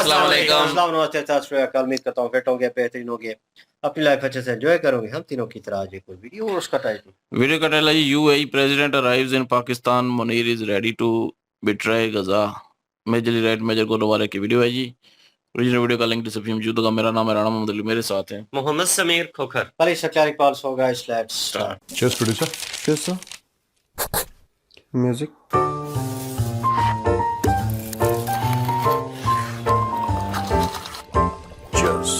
अस्सलाम वालेकुम। अस्सलाम नमस्ते सत श्री अकाल। उम्मीद करता हूँ फिट होंगे, बेहतरीन होंगे, अपनी लाइफ अच्छे से एंजॉय करोगे। हम तीनों की तरह आज एक और वीडियो और उसका टाइटल वीडियो का टाइटल है UAE president arrives in Pakistan, Munir is ready to betray Gaza. Majorly right major को दोबारा की वीडियो है जी। ओरिजिनल वीडियो का लिंक डिस्क्रिप्शन में मौजूद होगा। मेरा नाम है राणा मोहम्मद अली, मेरे साथ हैं मोहम्मद समीर खोखर, अली शक्लार Iqbal. So guys let's start. Cheers, producer. Cheers, sir. Music. Cheers.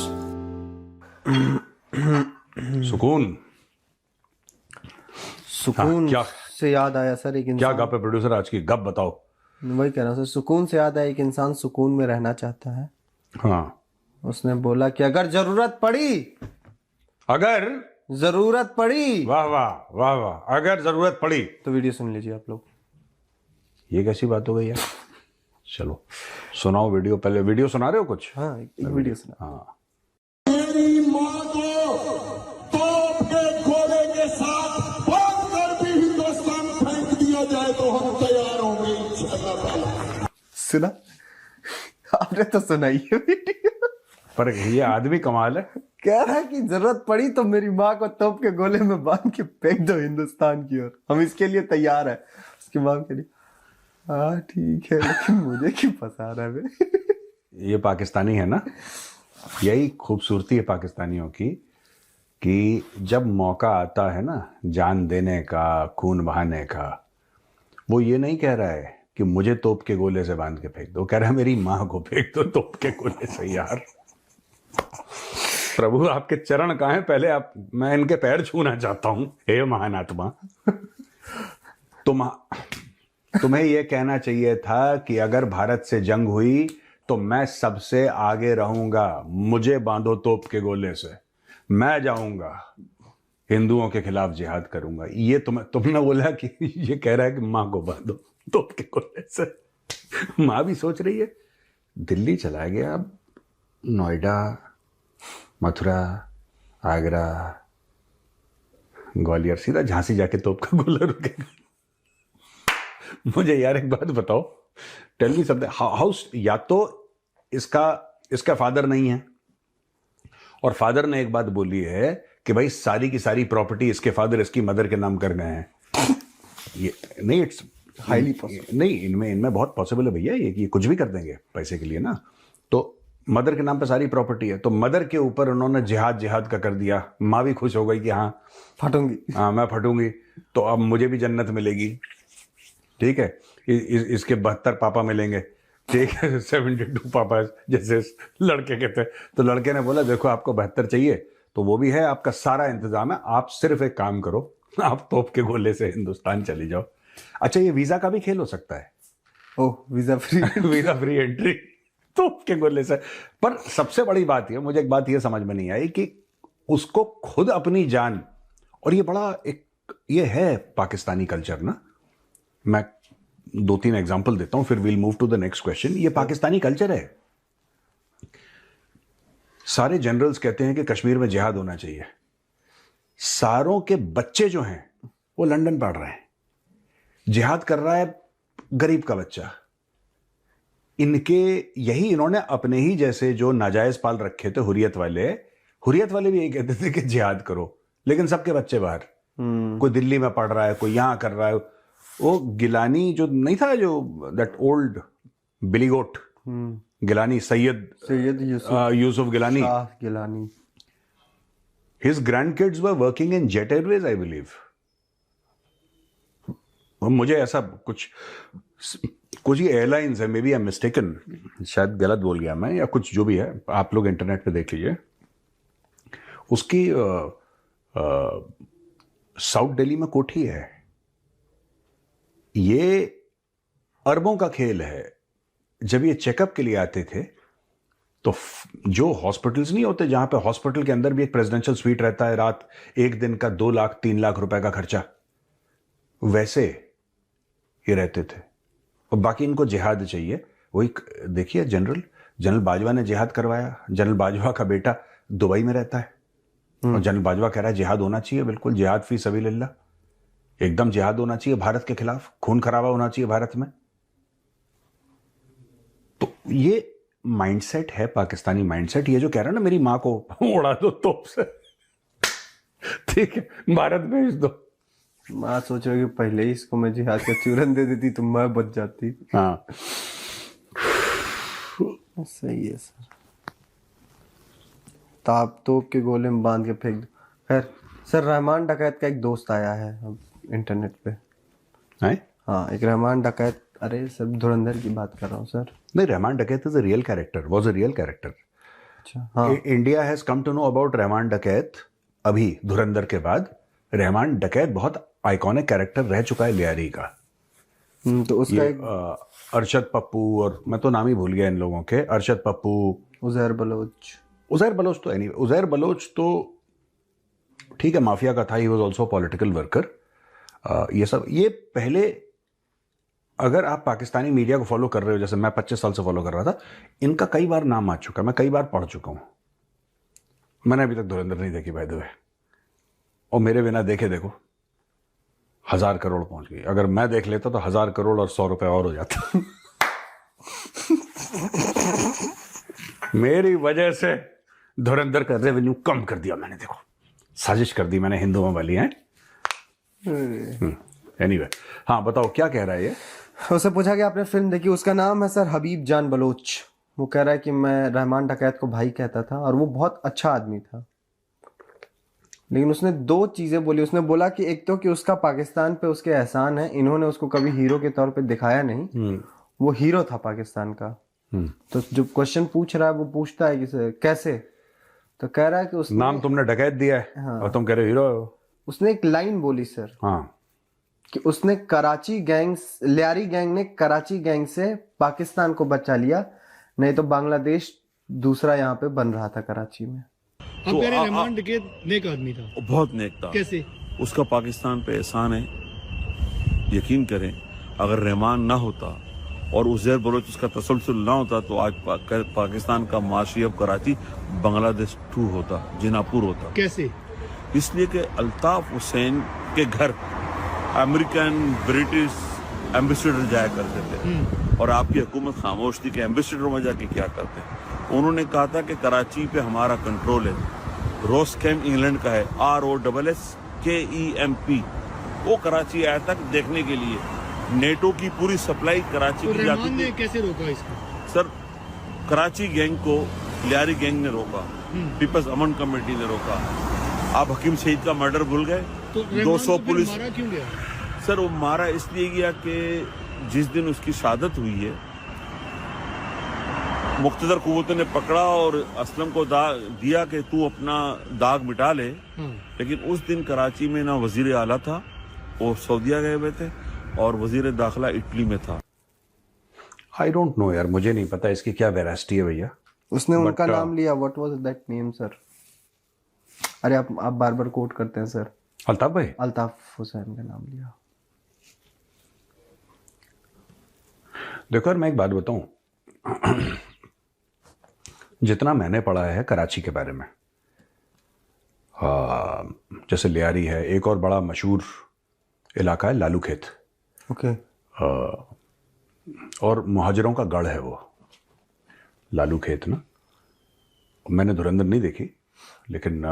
सुकून। सुकून क्या- से याद आया सर एक क्या इंसान। गप है प्रोड्यूसर, आज की गप बताओ। वही कह रहा हूँ सर, सुकून से याद आया एक इंसान सुकून में रहना चाहता है। हाँ, उसने बोला कि अगर जरूरत पड़ी, अगर जरूरत पड़ी वाह वाह वाह वाह, अगर जरूरत पड़ी तो वीडियो सुन लीजिए आप लोग। ये कैसी बात हो गई यार। चलो सुनाओ वीडियो, पहले वीडियो सुना रहे हो कुछ। हाँ, एक वीडियो सुना। हाँ, मेरी माँ को तोप के गोले के साथ बांध कर भी हिंदुस्तान फेंक दिया जाए तो हम तैयार होंगे इंशाअल्लाह। सुना? आपने तो सुनाई है वीडियो। पर ये आदमी कमाल है। कह रहा है कि जरूरत पड़ी तो मेरी माँ को तोप के गोले में बांध के फेंक दो हिंदुस्तान की ओर, हम इसके लिए तैयार है। उसकी माँ कह रही हाँ ठीक है, लेकिन मुझे क्यों फंसा रहा है बे? ये पाकिस्तानी है ना। यही खूबसूरती है पाकिस्तानियों की कि जब मौका आता है ना जान देने का, खून बहाने का, वो ये नहीं कह रहा है कि मुझे तोप के गोले से बांध के फेंक दो, कह रहा है मेरी माँ को फेंक दो तोप के गोले से। यार प्रभु आपके चरण कहाँ हैं, पहले आप, मैं इनके पैर छूना चाहता हूं। हे महान आत्मा, तुम्हें यह कहना चाहिए था कि अगर भारत से जंग हुई तो मैं सबसे आगे रहूंगा, मुझे बांधो तोप के गोले से, मैं जाऊंगा हिंदुओं के खिलाफ जिहाद करूंगा। ये तुमने बोला कि ये कह रहा है कि माँ को बांधो तोप के गोले से। माँ भी सोच रही है दिल्ली चला गया, अब नोएडा, मथुरा, आगरा, ग्वालियर, सीधा झांसी जाके तोप का गोला रुकेगा। मुझे यार एक बात बताओ, टेल मी समथिंग, हाउस, या तो इसका फादर नहीं है, और फादर ने एक बात बोली है कि भाई सारी की सारी प्रॉपर्टी इसके फादर इसकी मदर के नाम कर गए हैं। ये नहीं, इट्स हाईली पॉसिबल। नहीं, इनमें बहुत पॉसिबल है भैया, ये कुछ भी कर देंगे पैसे के लिए ना। तो मदर के नाम पे सारी प्रॉपर्टी है, तो मदर के ऊपर उन्होंने जिहाद का कर दिया। माँ भी खुश हो गई कि हाँ फटूंगी, हाँ मैं फटूंगी तो अब मुझे भी जन्नत मिलेगी। ठीक है, इसके 72 पापा मिलेंगे। ठीक है, 72 पापा जैसे लड़के के थे। तो लड़के ने बोला देखो आपको 72 चाहिए तो वो भी है, आपका सारा इंतजाम है, आप सिर्फ एक काम करो, आप तोप के गोले से हिंदुस्तान चली जाओ। अच्छा, ये वीजा का भी खेल हो सकता है। Oh visa free. Visa free entry तोप के गोले से। पर सबसे बड़ी बात ये, मुझे एक बात ये समझ में नहीं आई कि उसको खुद अपनी जान, और ये बड़ा एक ये है पाकिस्तानी कल्चर ना। मैं 2-3 एग्जांपल देता हूं फिर we'll move to the next question. ये पाकिस्तानी कल्चर है। सारे जनरल्स कहते हैं कि कश्मीर में जिहाद होना चाहिए, सारों के बच्चे जो हैं वो लंदन पढ़ रहे हैं, जिहाद कर रहा है गरीब का बच्चा। इन्होंने अपने ही जैसे जो नाजायज पाल रखे थे हुर्रियत वाले भी यही कहते थे कि जिहाद करो, लेकिन सबके बच्चे बाहर। कोई दिल्ली में पढ़ रहा है, कोई यहां कर रहा है। वो गिलानी जो नहीं था, जो that old billy goat Gilani, Syed Yusuf Gilani, Gilani, his grandkids were working in Jet Airways, I believe. मुझे ऐसा कुछ ही एयरलाइंस है, maybe I am mistaken, शायद गलत बोल गया मैं, या कुछ जो भी है, आप लोग इंटरनेट पे देख लीजिए। उसकी साउथ दिल्ली में कोठी है। ये अरबों का खेल है। जब ये चेकअप के लिए आते थे तो जो हॉस्पिटल्स नहीं होते जहां पे हॉस्पिटल के अंदर भी एक प्रेसिडेंशियल स्वीट रहता है, रात एक दिन का 2 लाख 3 लाख रुपए का खर्चा, वैसे ये रहते थे। और बाकी इनको जिहाद चाहिए। वही देखिए, जनरल बाजवा ने जिहाद करवाया। जनरल बाजवा का बेटा दुबई में रहता है और जनरल बाजवा कह रहा है जिहाद होना चाहिए, बिल्कुल जिहाद फी सबीलिल्लाह, एकदम जिहाद होना चाहिए भारत के खिलाफ, खून खराबा होना चाहिए भारत में। तो ये माइंडसेट है, पाकिस्तानी माइंडसेट, ये जो कह रहा है ना मेरी माँ को उड़ा दो तोप से, ठीक है, भारत भेज दो। माँ सोच रही कि पहले ही इसको मैं जिहाद का चूरन दे देती तो मैं बच जाती। हाँ सही है सर। तो आप तोप के गोले में बांध के फेंक दो। खैर सर, रहमान डकैत का एक दोस्त आया है अब इंटरनेट पे। है? हाँ, एक रहमान डकैत, अरे सर धुरंधर की बात कर रहा हूँ सर। नहीं, Rahman Dakait is a real character, was a real character. अच्छा हाँ। India has come to know about Rahman Dakait अभी धुरंधर के बाद। रहमान डकैत बहुत आइकॉनिक कैरेक्टर रह चुका है लियारी का। तो उसका ये एक अरशद पप्पू, और मैं तो नाम ही भूल गया इन लोगों के, अरशद पप्पू, उजैर बलोच। उजैर बलोच तो एनीवे, उजैर बलोच तो ठीक है माफिया का था, he was also political worker. ये सब, ये पहले अगर आप पाकिस्तानी मीडिया को फॉलो कर रहे हो, जैसे मैं 25 साल से फॉलो कर रहा था, इनका कई बार नाम आ चुका, मैं कई बार पढ़ चुका हूं। मैंने अभी तक धुरंधर नहीं देखी बाय द वे, और मेरे बिना देखे देखो 1000 करोड़ पहुंच गई। अगर मैं देख लेता तो 1000 करोड़ और 100 रुपए और हो जाता। मेरी वजह से धुरंधर का रेवेन्यू कम कर दिया मैंने, देखो साजिश कर दी मैंने हिंदुओं वाली है। एनीवे, हाँ बताओ क्या कह रहा है ये। उससे पूछा कि आपने फिल्म देखी, उसका नाम है सर हबीब जान बलोच। वो कह रहा है कि मैं रहमान डकैत को भाई कहता था और वो बहुत अच्छा आदमी था, लेकिन उसने 2 चीजें बोली। उसने बोला कि एक तो कि उसका पाकिस्तान पे उसके एहसान है, इन्होंने उसको कभी हीरो के तौर पे दिखाया नहीं, वो हीरो था पाकिस्तान का। तो जो क्वेश्चन पूछ रहा है वो पूछता है कि कैसे, तो कह रहा है कि उसने नाम तुमने डकैत दिया है हाँ। और तुम कह रहे हो हीरो हो। उसने एक लाइन बोली सर, हाँ, कि उसने कराची गैंग, लियारी गैंग ने कराची गैंग से पाकिस्तान को बचा लिया, नहीं तो बांग्लादेश दूसरा यहाँ पे बन रहा था कराची में। अब कह रहे हैं रहमान डकैत नेक आदमी था। बहुत नेक था। कैसे? उसका पाकिस्तान पे एहसान है। यकीन करें, अगर रहमान ना होता और उजैर बलोच उसका तसलसल ना होता तो आज पाकिस्तान का माशी अब कराची बांग्लादेश 2 होता, जिनापुर होता। कैसे? इसलिए कि अल्ताफ हुसैन के घर अमेरिकन ब्रिटिश एम्बेसडर जाया करते थे और आपकी हुकूमत खामोश थी कि एम्बेसडर में जाके क्या करते हैं। उन्होंने कहा था कि कराची पे हमारा कंट्रोल है। रोस्केम इंग्लैंड का है, ROSSKEMP। वो कराची आया था देखने के लिए। नेटो की पूरी सप्लाई कराची तो की रहमान जाती ने थी। कैसे रोका इसको? सर, कराची गैंग को लियारी गैंग ने रोका, पीपल्स अमन कमेटी ने रोका। आप हकीम सईद का मर्डर भूल गए? तो 200 फिर पुलिस। मारा क्यों गया? सर, वो मारा इसलिए गया कि जिस दिन उसकी शहादत हुई है, मुख्तदर कुव्वतों ने पकड़ा और असलम को दिया कि तू अपना दाग मिटा ले। लेकिन उस दिन कराची में ना वजीर आला था, वो सऊदीया गए हुए थे, और वजीर दाखिला इटली में था। आई डोंट नो यार, मुझे नहीं पता इसकी क्या वेरासिटी है भैया। उसने उनका नाम लिया, what was that name sir? अरे आप बार बार कोट करते हैं सर। अल्ताफ भाई, अल्ताफ हुसैन का नाम लिया। देखो यार, मैं एक बात बताऊं, जितना मैंने पढ़ा है कराची के बारे में, जैसे लियारी है, एक और बड़ा मशहूर इलाका है लालू खेत, ओके। और मुहाजिरों का गढ़ है वो लालू खेत ना। मैंने धुरंधर नहीं देखी, लेकिन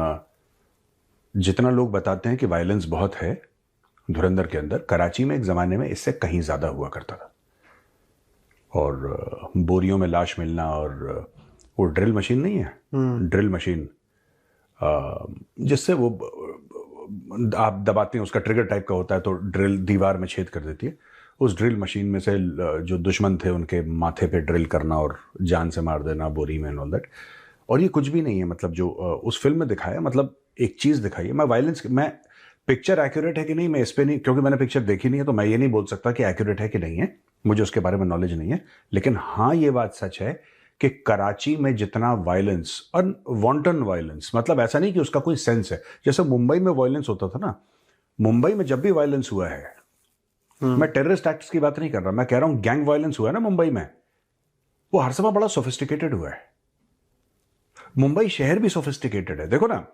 जितना लोग बताते हैं कि वायलेंस बहुत है धुरंधर के अंदर, कराची में एक ज़माने में इससे कहीं ज़्यादा हुआ करता था। और बोरियों में लाश मिलना, और वो ड्रिल मशीन नहीं है, ड्रिल मशीन जिससे वो आप दबाते हैं, उसका ट्रिगर टाइप का होता है, तो ड्रिल दीवार में छेद कर देती है। उस ड्रिल मशीन में से जो दुश्मन थे उनके माथे पे ड्रिल करना और जान से मार देना बोरी में एंड ऑल दैट। और ये कुछ भी नहीं है, मतलब जो उस फिल्म में दिखाया, मतलब एक चीज़ दिखाई है। मैं वायलेंस, मैं पिक्चर एक्यूरेट है कि नहीं, मैं इस पर नहीं, क्योंकि मैंने पिक्चर देखी नहीं है, तो मैं ये नहीं बोल सकता कि एक्यूरेट है कि नहीं है, मुझे उसके बारे में नॉलेज नहीं है। लेकिन हाँ, ये बात सच है कि कराची में जितना वायलेंस, अनवांटन वायलेंस, मतलब ऐसा नहीं कि उसका कोई सेंस है, जैसे मुंबई में वायलेंस होता था ना, मुंबई में जब भी वायलेंस हुआ है, मैं टेररिस्ट एक्ट्स की बात नहीं कर रहा, मैं कह रहा हूं गैंग वायलेंस हुआ है ना मुंबई में, वो हर समय बड़ा सोफिस्टिकेटेड हुआ है। मुंबई शहर भी सोफिस्टिकेटेड है। देखो ना,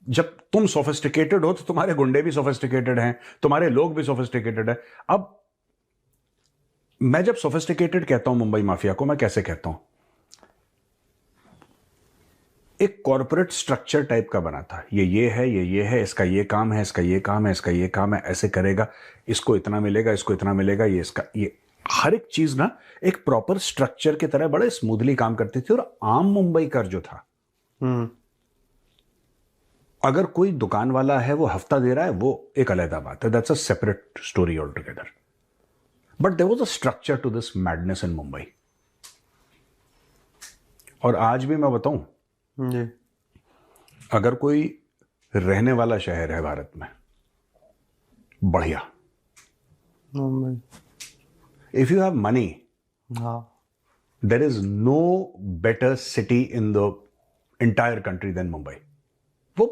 जब तुम सोफिस्टिकेटेड हो तो तुम्हारे गुंडे भी सोफिस्टिकेटेड हैं, तुम्हारे लोग भी सोफिस्टिकेटेड है। अब मैं जब सोफिस्टिकेटेड कहता हूं मुंबई माफिया को, मैं कैसे कहता हूं एक कॉर्पोरेट स्ट्रक्चर टाइप का बना था। ये है, इसका ये काम है, इसका ये काम है, इसका ये काम है, ऐसे करेगा, इसको इतना मिलेगा, इसको इतना मिलेगा, ये इसका ये हर एक चीज ना एक प्रॉपर स्ट्रक्चर की तरह बड़े स्मूथली काम करती थी। और आम मुंबई कर जो था, अगर कोई दुकान वाला है वो हफ्ता दे रहा है, वो एक अलग बात है, that's a separate story altogether. But there was a structure to this madness in Mumbai. और आज भी मैं बताऊं, जी, अगर कोई रहने वाला शहर है भारत में बढ़िया, Mumbai, if you have money, हाँ, there is no better city in the entire country than Mumbai. वो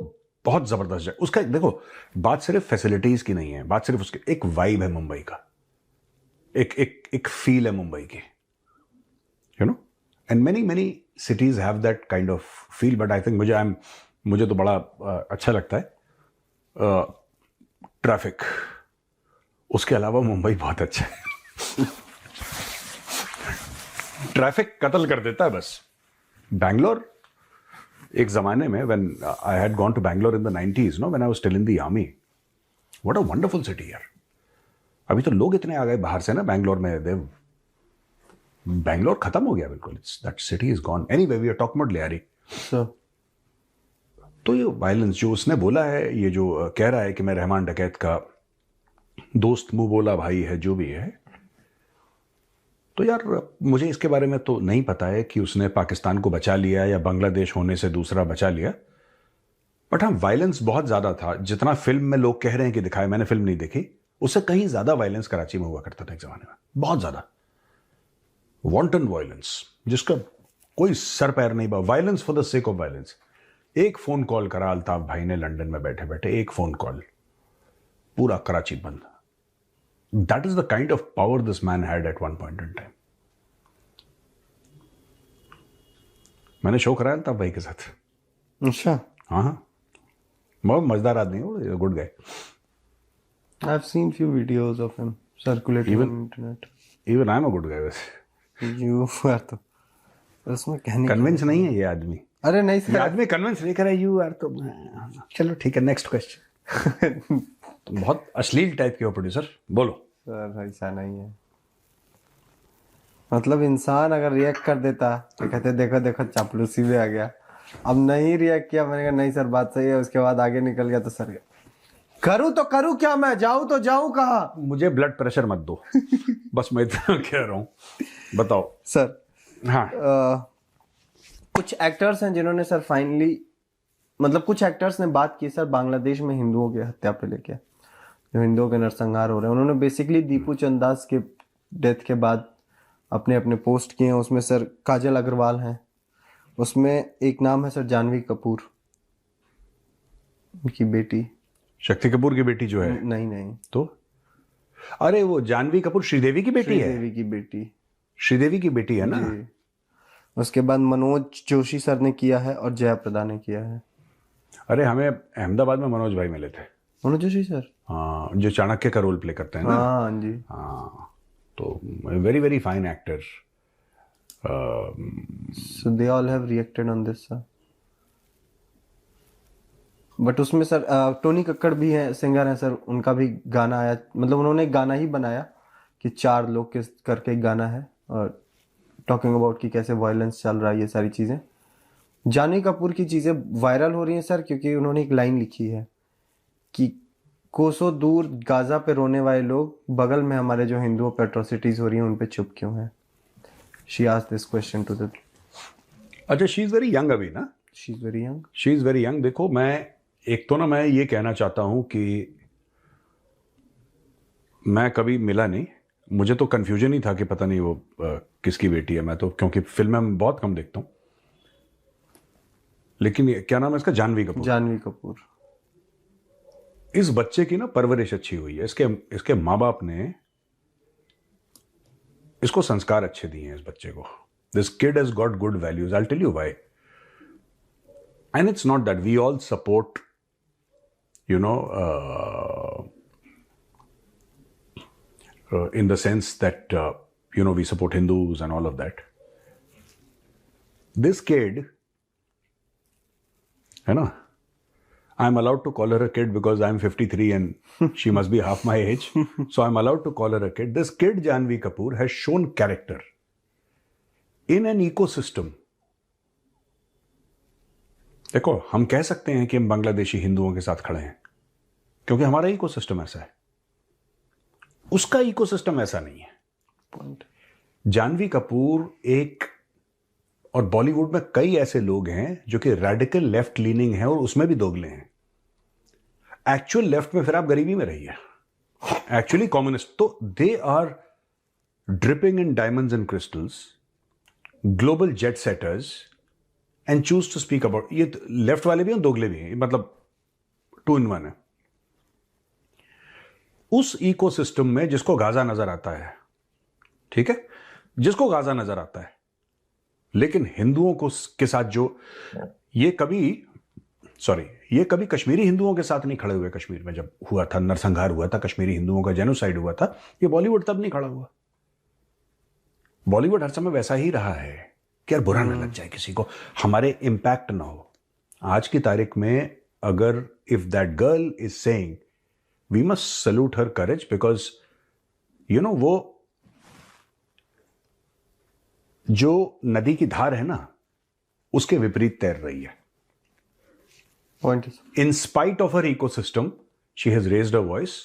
बहुत जबरदस्त है। उसका देखो, बात सिर्फ फैसिलिटीज की नहीं है, बात सिर्फ उसकी एक वाइब है मुंबई का, एक फील है मुंबई की, you know. And many cities have that kind of feel, but I think मुझे तो बड़ा अच्छा लगता है ट्रैफिक। उसके अलावा मुंबई बहुत अच्छा है। ट्रैफिक कत्ल कर देता है बस। बैंगलोर एक जमाने में, when I had gone to Bangalore in the 90s, no, when I was still in the army, what a wonderful city यार। अभी तो लोग इतने आ गए बाहर से ना बैंगलोर में, बैंगलोर खत्म हो गया बिल्कुल। That city is gone. Anyway, we are talking about Lyari. तो ये वायलेंस जो उसने बोला है, ये जो कह रहा है कि मैं रहमान डकैत का दोस्त, मुंह बोला भाई है, जो भी है, तो यार मुझे इसके बारे में तो नहीं पता है कि उसने पाकिस्तान को बचा लिया या बांग्लादेश होने से दूसरा बचा लिया। बट हाँ, वायलेंस बहुत ज्यादा था। जितना फिल्म में लोग कह रहे हैं कि दिखाए, मैंने फिल्म नहीं देखी, उससे कहीं ज्यादा वायलेंस कराची में हुआ करता था एक जमाने में, बहुत ज्यादा वॉन्टन वायलेंस, जिसका कोई सर पैर नहीं बा। Violence for the sake of violence. एक फोन कॉल करा अल्ताफ भाई ने लंदन में बैठे बैठे, एक फोन कॉल, पूरा कराची बंद। That is the kind of power this man had at one point in time. मैंने शो कराया अल्ताफ भाई के साथ। अच्छा, हाँ, बहुत मजेदार आदमी है, good guy. I've seen few videos of him circulating on internet. Even I am a good guy. वैसे You are तो उसमें कहने कन्विंस नहीं है ये आदमी। अरे नहीं ये सर, आदमी कन्विंस नहीं करे। यू आर तो चलो ठीक है, नेक्स्ट क्वेश्चन। बहुत अश्लील टाइप के हो प्रोड्यूसर, बोलो। सर ऐसा नहीं है। मतलब इंसान अगर रिएक्ट कर देता तो कहते देखो देखो चापलूसी में आ गया। अब नहीं रिएक्ट किया, मैंने कहा नहीं सर बात सही है, उसके बाद आगे निकल गया तो सर करूं तो करूं क्या, मैं जाऊं तो जाऊं कहाँ। मुझे ब्लड प्रेशर मत दो। बस मैं इतना कह रहा हूँ। बताओ सर। हाँ, कुछ एक्टर्स हैं जिन्होंने सर फाइनली, मतलब कुछ एक्टर्स ने बात की सर बांग्लादेश में हिंदुओं की हत्या पे लेके, जो हिंदुओं के नरसंहार हो रहे हैं। उन्होंने बेसिकली दीपू चंदास के डेथ के बाद अपने अपने पोस्ट किए हैं। उसमें सर काजल अग्रवाल हैं, उसमें एक नाम है सर जानवी कपूर, उनकी बेटी, शक्ति कपूर की बेटी जो है। नहीं तो अरे वो जानवी कपूर श्रीदेवी की बेटी है। श्रीदेवी की बेटी, श्रीदेवी की बेटी है ना। जी। उसके बाद मनोज जोशी सर ने किया है और जया प्रदा ने किया है। अरे हमें अहमदाबाद में मनोज भाई मिले थे। मनोज जोशी सर, हाँ, जो चाणक्य का रोल प्ले करते हैं ना। हाँ जी, हाँ, तो very very fine actor. so they all have reacted on this sir. But उसमें सर टोनी कक्कड़ भी है, सिंगर है सर, उनका भी गाना आया। मतलब उन्होंने एक गाना ही बनाया कि 4 लोग किस करके एक गाना है, और टॉकिंग अबाउट कि कैसे वायलेंस चल रहा है, ये सारी चीज़ें। जानवी कपूर की चीज़ें वायरल हो रही हैं सर, क्योंकि उन्होंने एक लाइन लिखी है कि कोसों दूर गाजा पे रोने वाले लोग, बगल में हमारे जो हिंदुओं पे एट्रोसिटीज हो रही हैं उन पे चुप क्यों हैं। She asked this question to the, अच्छा, शी इज वेरी यंग अभी ना। She is very young. She is very young. देखो, मैं एक तो ना, मैं ये कहना चाहता हूं कि मैं कभी मिला नहीं, मुझे तो कंफ्यूजन ही था कि पता नहीं वो किसकी बेटी है। मैं तो क्योंकि फिल्में में बहुत कम देखता हूं। लेकिन क्या नाम है इसका? जानवी कपूर। जानवी कपूर। इस बच्चे की ना परवरिश अच्छी हुई है। इसके माँ बाप ने इसको संस्कार अच्छे दिए हैं इस बच्चे को। This kid has got good values. I will tell you why. And it's not that we all support, you know, in the sense that, you know, we support Hindus and all of that. This kid है ना? I am allowed to call her a kid because I am 53 and she must be half my age, so I am allowed to call her a kid. This kid Janhvi Kapoor has shown character in an ecosystem. देखो, हम कह सकते हैं कि हम बांग्लादेशी हिंदुओं के साथ खड़े हैं क्योंकि हमारा इकोसिस्टम ऐसा है. उसका इकोसिस्टम ऐसा नहीं है. जानवी कपूर एक, और बॉलीवुड में कई ऐसे लोग हैं जो कि रेडिकल लेफ्ट लीनिंग है और उसमें भी दोगले हैं. एक्चुअल लेफ्ट में फिर आप गरीबी में रहिए. एक्चुअली कम्युनिस्ट तो they are dripping in diamonds and crystals, global jet setters, and choose to speak about. ये लेफ्ट वाले भी हैं, दोगले भी हैं, मतलब 2 in 1 है. उस इकोसिस्टम में जिसको गाजा नजर आता है, ठीक है, जिसको गाजा नजर आता है, लेकिन हिंदुओं को के साथ जो ये कभी कश्मीरी हिंदुओं के साथ नहीं खड़े हुए. कश्मीर में जब हुआ था, नरसंहार हुआ था, कश्मीरी हिंदुओं का जेनोसाइड हुआ था, ये बॉलीवुड तब नहीं खड़ा हुआ. बॉलीवुड हर समय वैसा ही रहा है कि यार बुरा ना लग जाए किसी को, हमारे इंपैक्ट ना हो. आज की तारीख में अगर if that girl is saying we must salute her courage because you know वो जो नदी की धार है ना उसके विपरीत तैर रही है. Point. In spite of her ecosystem she has raised a voice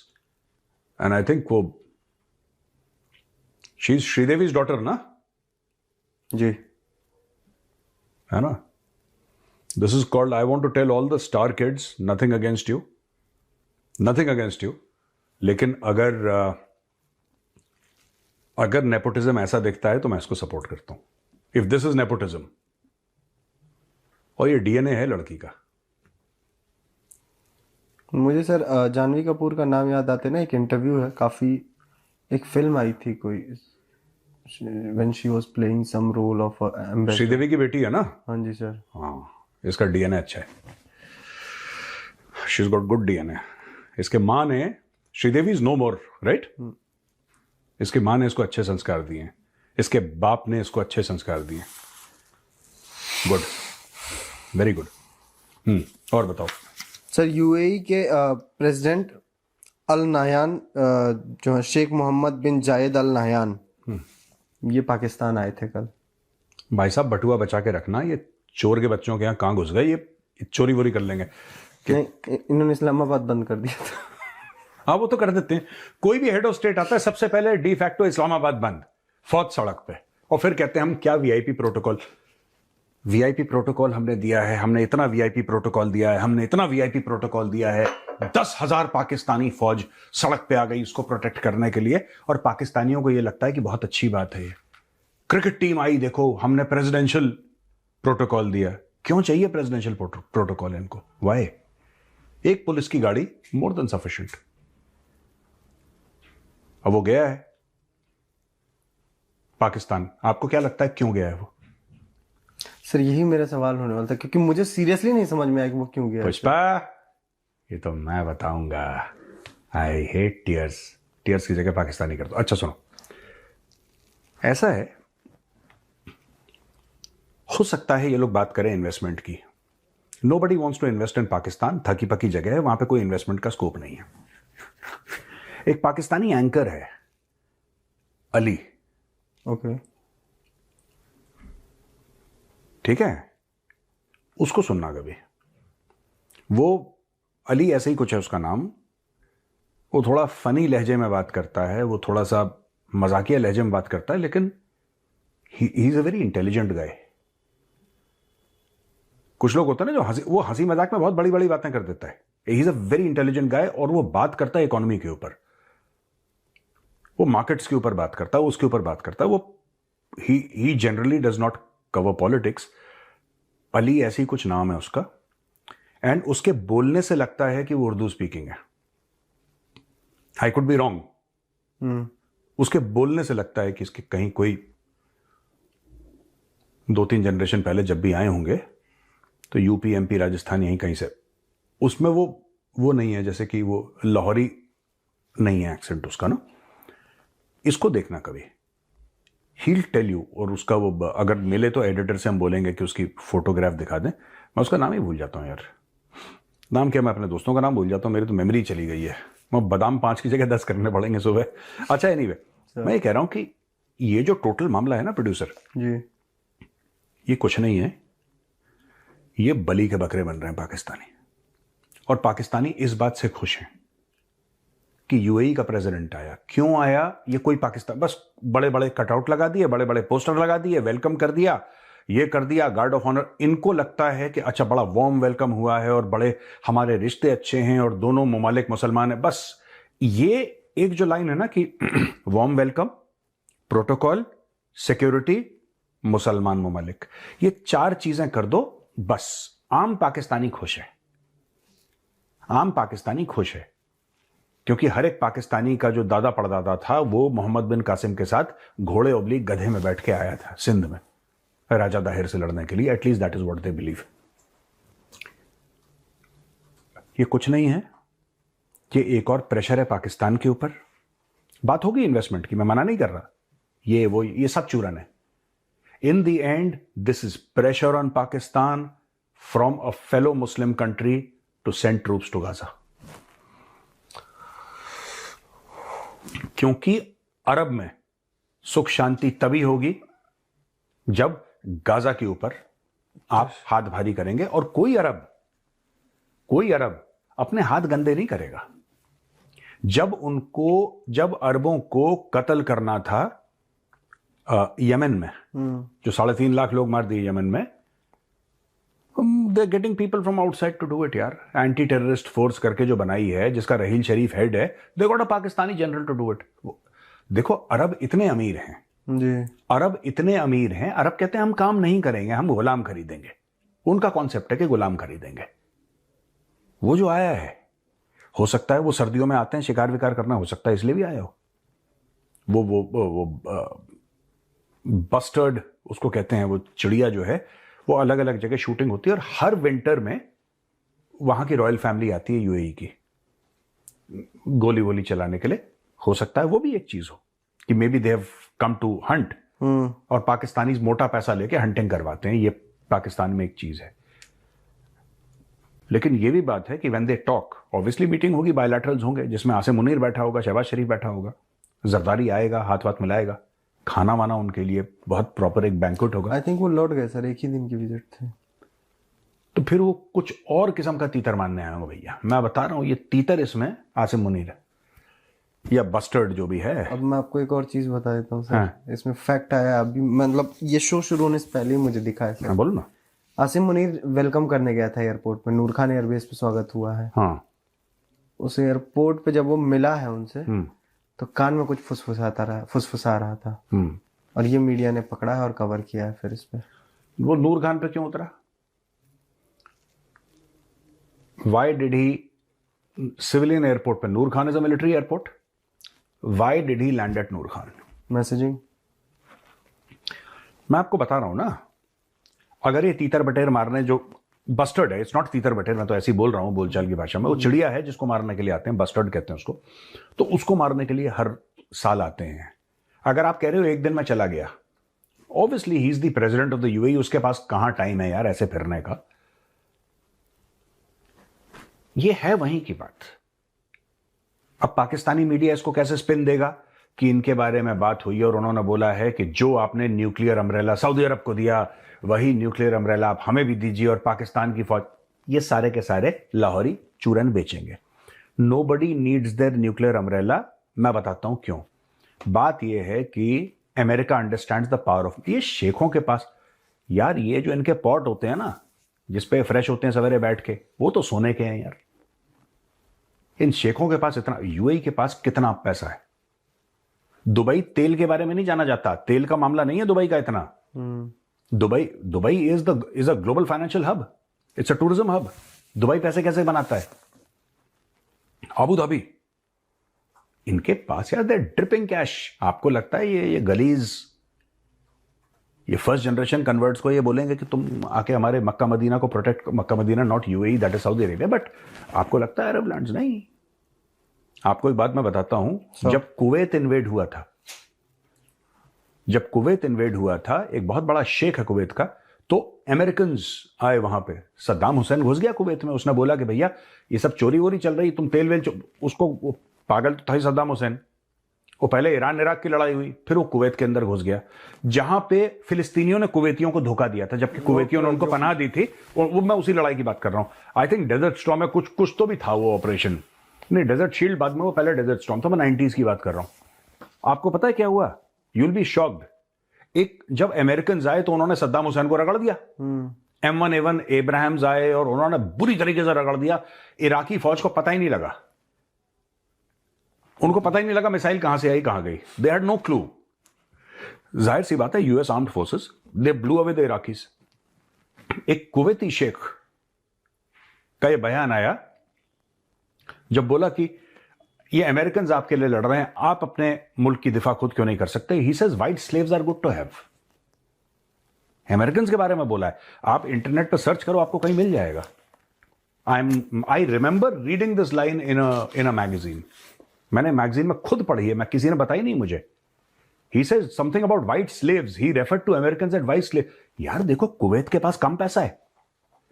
and I think वो शी इज श्रीदेवीज डॉटर ना जी, है ना. This is called, I want to tell all the star kids, nothing against you, nothing against you, लेकिन अगर nepotism ऐसा दिखता है तो मैं इसको सपोर्ट करता हूं. इफ दिस इज नेपोटिज्म, और ये डीएनए है लड़की का. मुझे सर जानवी कपूर का नाम याद आते ना, एक इंटरव्यू है, काफी एक फिल्म आई थी कोई, when she was playing some role of ambassador. Sridevi की बेटी है ना? हाँ जी सर. हाँ, इसका डीएनए अच्छा है. She is got good DNA. इसके माँ ने, Sridevi is no more right, इसकी माँ ने इसको अच्छे संस्कार दिए, इसके बाप ने इसको अच्छे संस्कार दिए. Good, very good. और बताओ सर, यूएई के प्रेसिडेंट अल नाह्यान जो है शेख मोहम्मद बिन जायद अल नाह्यान, ये पाकिस्तान आए थे कल. भाई साहब, बटुआ बचा के रखना, ये चोर के बच्चों के यहाँ कहाँ घुस गए, ये चोरी वोरी कर लेंगे. नहीं, इन्होंने इस्लामाबाद बंद कर दिया था. हाँ, वो तो कर देते हैं. कोई भी हेड ऑफ स्टेट आता है सबसे पहले डी फैक्टो इस्लामाबाद बंद, फौज सड़क पे, और फिर कहते हैं हम क्या वीआईपी प्रोटोकॉल. वीआईपी प्रोटोकॉल हमने दिया है, हमने इतना वीआईपी प्रोटोकॉल दिया है, हमने इतना वीआईपी प्रोटोकॉल दिया है. 10,000 पाकिस्तानी फौज सड़क पे आ गई उसको प्रोटेक्ट करने के लिए, और पाकिस्तानियों को यह लगता है कि बहुत अच्छी बात है. ये क्रिकेट टीम आई, देखो हमने प्रेसिडेंशियल प्रोटोकॉल दिया. क्यों चाहिए प्रेसिडेंशियल प्रोटोकॉल इनको? वाई? एक पुलिस की गाड़ी मोर देन सफिशिएंट. अब वो गया है पाकिस्तान, आपको क्या लगता है क्यों गया है वो? सर, यही मेरा सवाल होने वाला था, क्योंकि मुझे सीरियसली नहीं समझ में आया कि वो क्यों गया. पुष्पा, ये तो मैं बताऊंगा. I hate tears. टीयर्स की जगह पाकिस्तानी कर दो. अच्छा सुनो, ऐसा है, हो सकता है ये लोग बात करें इन्वेस्टमेंट की. Nobody wants to invest in Pakistan. थकी पकी जगह है, वहां पे कोई इन्वेस्टमेंट का स्कोप नहीं है. एक पाकिस्तानी एंकर है अली, ओके, ठीक है, उसको सुनना कभी. वो अली ऐसे ही कुछ है उसका नाम. वो थोड़ा फनी लहजे में बात करता है, वो थोड़ा सा मजाकिया लहजे में बात करता है, लेकिन he is a very intelligent गाय. कुछ लोग होते हैं ना जो वो हंसी मजाक में बहुत बड़ी बड़ी बातें कर देता है. He is a very intelligent गाय, और वो बात करता है इकोनॉमी के ऊपर, वो मार्केट्स के ऊपर बात करता है, उसके ऊपर बात करता है. वो ही generally does not cover politics. Ali ऐसी कुछ नाम है उसका, एंड उसके बोलने से लगता है कि वो उर्दू स्पीकिंग है. I could be wrong. उसके बोलने से लगता है कि इसके कहीं कोई 2-3 जनरेशन पहले जब भी आए होंगे तो यूपी, एमपी, राजस्थान यहीं कहीं से, उसमें वो नहीं है, जैसे कि वो लाहौरी नहीं है एक्सेंट उसका ना. इसको देखना कभी, he'll टेल यू. और उसका वो अगर मिले तो एडिटर से हम बोलेंगे कि उसकी फोटोग्राफ दिखा दें. मैं उसका नाम ही भूल जाता हूँ यार, नाम क्या, मैं अपने दोस्तों का नाम भूल जाता हूँ, मेरी तो मेमोरी चली गई है। मैं बादाम 5 की जगह 10 करने पड़ेंगे सुबह। अच्छा एनीवे, मैं ये कह रहा हूँ कि ये जो टोटल मामला है ना प्रोड्यूसर जी, ये कुछ नहीं है, ये बलि के बकरे बन रहे हैं पाकिस्तानी। और पाकिस्तानी इस बात से खुश हैं कि यूएई का प्रेसिडेंट आया। क्यों आया? ये कोई पाकिस्तान, बस बड़े बड़े कटआउट लगा दिए, बड़े बड़े पोस्टर लगा दिए, वेलकम कर दिया, ये कर दिया, गार्ड ऑफ ऑनर। इनको लगता है कि अच्छा बड़ा वार्म वेलकम हुआ है और बड़े हमारे रिश्ते अच्छे हैं और दोनों ममालिक मुसलमान है। बस ये एक जो लाइन है ना कि वार्म वेलकम, प्रोटोकॉल, सिक्योरिटी, मुसलमान ममालिक, ये 4 चीजें कर दो, बस आम पाकिस्तानी खुश है। आम पाकिस्तानी खुश है क्योंकि हर एक पाकिस्तानी का जो दादा पड़दादा था वो मोहम्मद बिन कासिम के साथ घोड़े ओब्लिक गधे में बैठ के आया था सिंध में राजा दाहिर से लड़ने के लिए। At least that is what they believe. ये कुछ नहीं है, ये एक और प्रेशर है पाकिस्तान के ऊपर। बात होगी इन्वेस्टमेंट की, मैं मना नहीं कर रहा, ये सब चूरन है। In the end this is pressure on Pakistan from a fellow Muslim country to send troops to Gaza. क्योंकि अरब में सुख शांति तभी होगी जब गाजा के ऊपर आप हाथ भारी करेंगे, और कोई अरब अपने हाथ गंदे नहीं करेगा। जब अरबों को कत्ल करना था यमन में, जो 3.5 लाख लोग मार दिए यमन में, they getting people from outside to do it यार। एंटी टेररिस्ट फोर्स करके जो बनाई है, जिसका रहील शरीफ हेड है, they got a Pakistani general to do it. देखो अरब इतने अमीर हैं जी, अरब इतने अमीर हैं, अरब कहते हैं हम काम नहीं करेंगे, हम गुलाम खरीदेंगे। उनका कॉन्सेप्ट है कि गुलाम खरीदेंगे। वो जो आया है, हो सकता है वो सर्दियों में आते हैं शिकार विकार करना, हो सकता है इसलिए भी आया हो। वो बस्टर्ड उसको कहते हैं, वो चिड़िया जो है, वो अलग अलग जगह शूटिंग होती है और हर विंटर में वहां की रॉयल फैमिली आती है यूएई की गोली वोली चलाने के लिए। हो सकता है वो भी एक चीज हो कि maybe they have come to hunt, और पाकिस्तानी मोटा पैसा लेके हंटिंग करवाते हैं। ये पाकिस्तान में एक चीज है। लेकिन ये भी बात है कि when they talk, obviously meeting होगी, बायलैटरल्स होंगे, जिसमें आसिम मुनीर बैठा होगा, शहबाज शरीफ बैठा होगा, जरदारी आएगा, हाथ वाथ मिलाएगा, खाना वाना उनके लिए बहुत प्रॉपर एक बैंक्वेट होगा। आई थिंक वो लौट गए सर, एक ही दिन की विजिट थी। तो फिर वो कुछ और किस्म का तीतर मानने आए होंगे भैया। मैं बता रहा हूं, ये तीतर इसमें आसिम मुनीर है या बस्टर्ड जो भी है। अब मैं आपको एक और चीज बता देता हूँ सर। हाँ। इसमें फैक्ट आया अभी, मतलब ये शो शुरू होने से पहले ही मुझे दिखा है सर। हाँ, बोलो ना। आसिम मुनीर वेलकम करने गया था एयरपोर्ट पे, नूर खान एयरबेस पे स्वागत हुआ है। हाँ। उस एयरपोर्ट पे जब वो मिला है उनसे, तो कान में कुछ फुसफुसा रहा था, और ये मीडिया ने पकड़ा है और कवर किया है फिर इस पे। वो नूर खान पे क्यों उतरा? Why did he civilian airport पे, Noor Khan is a military airport, why did he land at Noor Khan? Messaging. मैं आपको बता रहा हूं ना, अगर ये तीतर बटेर मारने जो बस्टर्ड है, इट्स नॉट तीतर बटेर, मैं तो ऐसे ही बोल रहा हूं बोलचाल की भाषा में, वो चिड़िया है जिसको मारने के लिए आते हैं, बस्टर्ड कहते हैं उसको। तो उसको मारने के लिए हर साल आते हैं। अगर आप कह रहे हो एक दिन में चला गया, obviously he is the president of the UAE, उसके पास कहां टाइम है यार ऐसे फिरने का। ये है वहीं की बात। अब पाकिस्तानी मीडिया इसको कैसे स्पिन देगा कि इनके बारे में बात हुई और उन्होंने बोला है कि जो आपने न्यूक्लियर अम्ब्रेला सऊदी अरब को दिया, वही न्यूक्लियर अम्ब्रेला आप हमें भी दीजिए, और पाकिस्तान की फौज, ये सारे के सारे लाहौरी चूरन बेचेंगे। Nobody needs their nuclear umbrella. मैं बताता हूं क्यों। बात यह है कि America understands the power of, ये शेखों के पास यार, ये जो इनके पॉट होते हैं ना जिसपे फ्रेश होते हैं सवेरे बैठ के, वो तो सोने के हैं यार। इन शेखों के पास इतना, यूएई के पास कितना पैसा है। दुबई तेल के बारे में नहीं जाना जाता, तेल का मामला नहीं है दुबई का इतना। Dubai is a global financial hub, it's a tourism hub. Dubai पैसे कैसे बनाता है? अबू धाबी, इनके पास यार, दे ड्रिपिंग कैश। आपको लगता है ये गलीज, ये फर्स्ट जनरेशन कन्वर्ट्स को ये बोलेंगे कि तुम आके हमारे मक्का मदीना को protect, Mecca Medina not UAE, that is Saudi Arabia, but आपको लगता है अरब लैंड्स? नहीं। आपको एक बात मैं बताता हूं, जब कुवैत इन्वेड हुआ था, एक बहुत बड़ा शेख है कुवैत का, तो अमेरिकन आए वहां पे, सद्दाम हुसैन घुस गया कुवैत में, उसने बोला कि भैया ये सब चोरी वोरी चल रही, तुम तेल वेल उसको, वो पागल तो था ही सद्दाम हुसैन, वो पहले ईरान इराक की लड़ाई हुई, फिर वो कुवैत के अंदर घुस गया, जहां पे फिलिस्तीनियों ने कुवैतियों को धोखा दिया था, जबकि कुवैतियों ने उनको पनाह दी थी। वो मैं उसी लड़ाई की बात कर रहा हूं। आई थिंक डेजर्ट स्टॉर्म में कुछ तो भी था वो ऑपरेशन, नहीं डेजर्ट शील्ड बाद में, वो पहले डेजर्ट स्टॉर्म था। मैं 90s की बात कर रहा हूं। आपको पता है क्या हुआ? You will be shocked. एक जब अमेरिकन आए तो उन्होंने सद्दाम हुसैन को रगड़ दिया, M1A1 एब्राहम्स आए और उन्होंने बुरी तरीके से रगड़ दिया। इराकी फौज को पता ही नहीं लगा, उनको पता ही नहीं लगा मिसाइल कहां से आई कहां गई। They had no clue. जाहिर सी बात है, US armed forces they blew away the Iraqis. एक कुवैती शेख का यह बयान आया जब बोला कि ये अमेरिकन आपके लिए लड़ रहे हैं, आप अपने मुल्क की दिफा खुद क्यों नहीं कर सकते? He says white slaves are good to have. American के बारे में बोला है, आप इंटरनेट पर सर्च करो, आपको कहीं मिल जाएगा। I remember reading this line in a magazine. मैंने मैगजीन में खुद पढ़ी है, मैं किसी ने बताई नहीं मुझे। He says something about white slaves, he referred to American as white slave. यार देखो, कुवैत के पास कम पैसा है।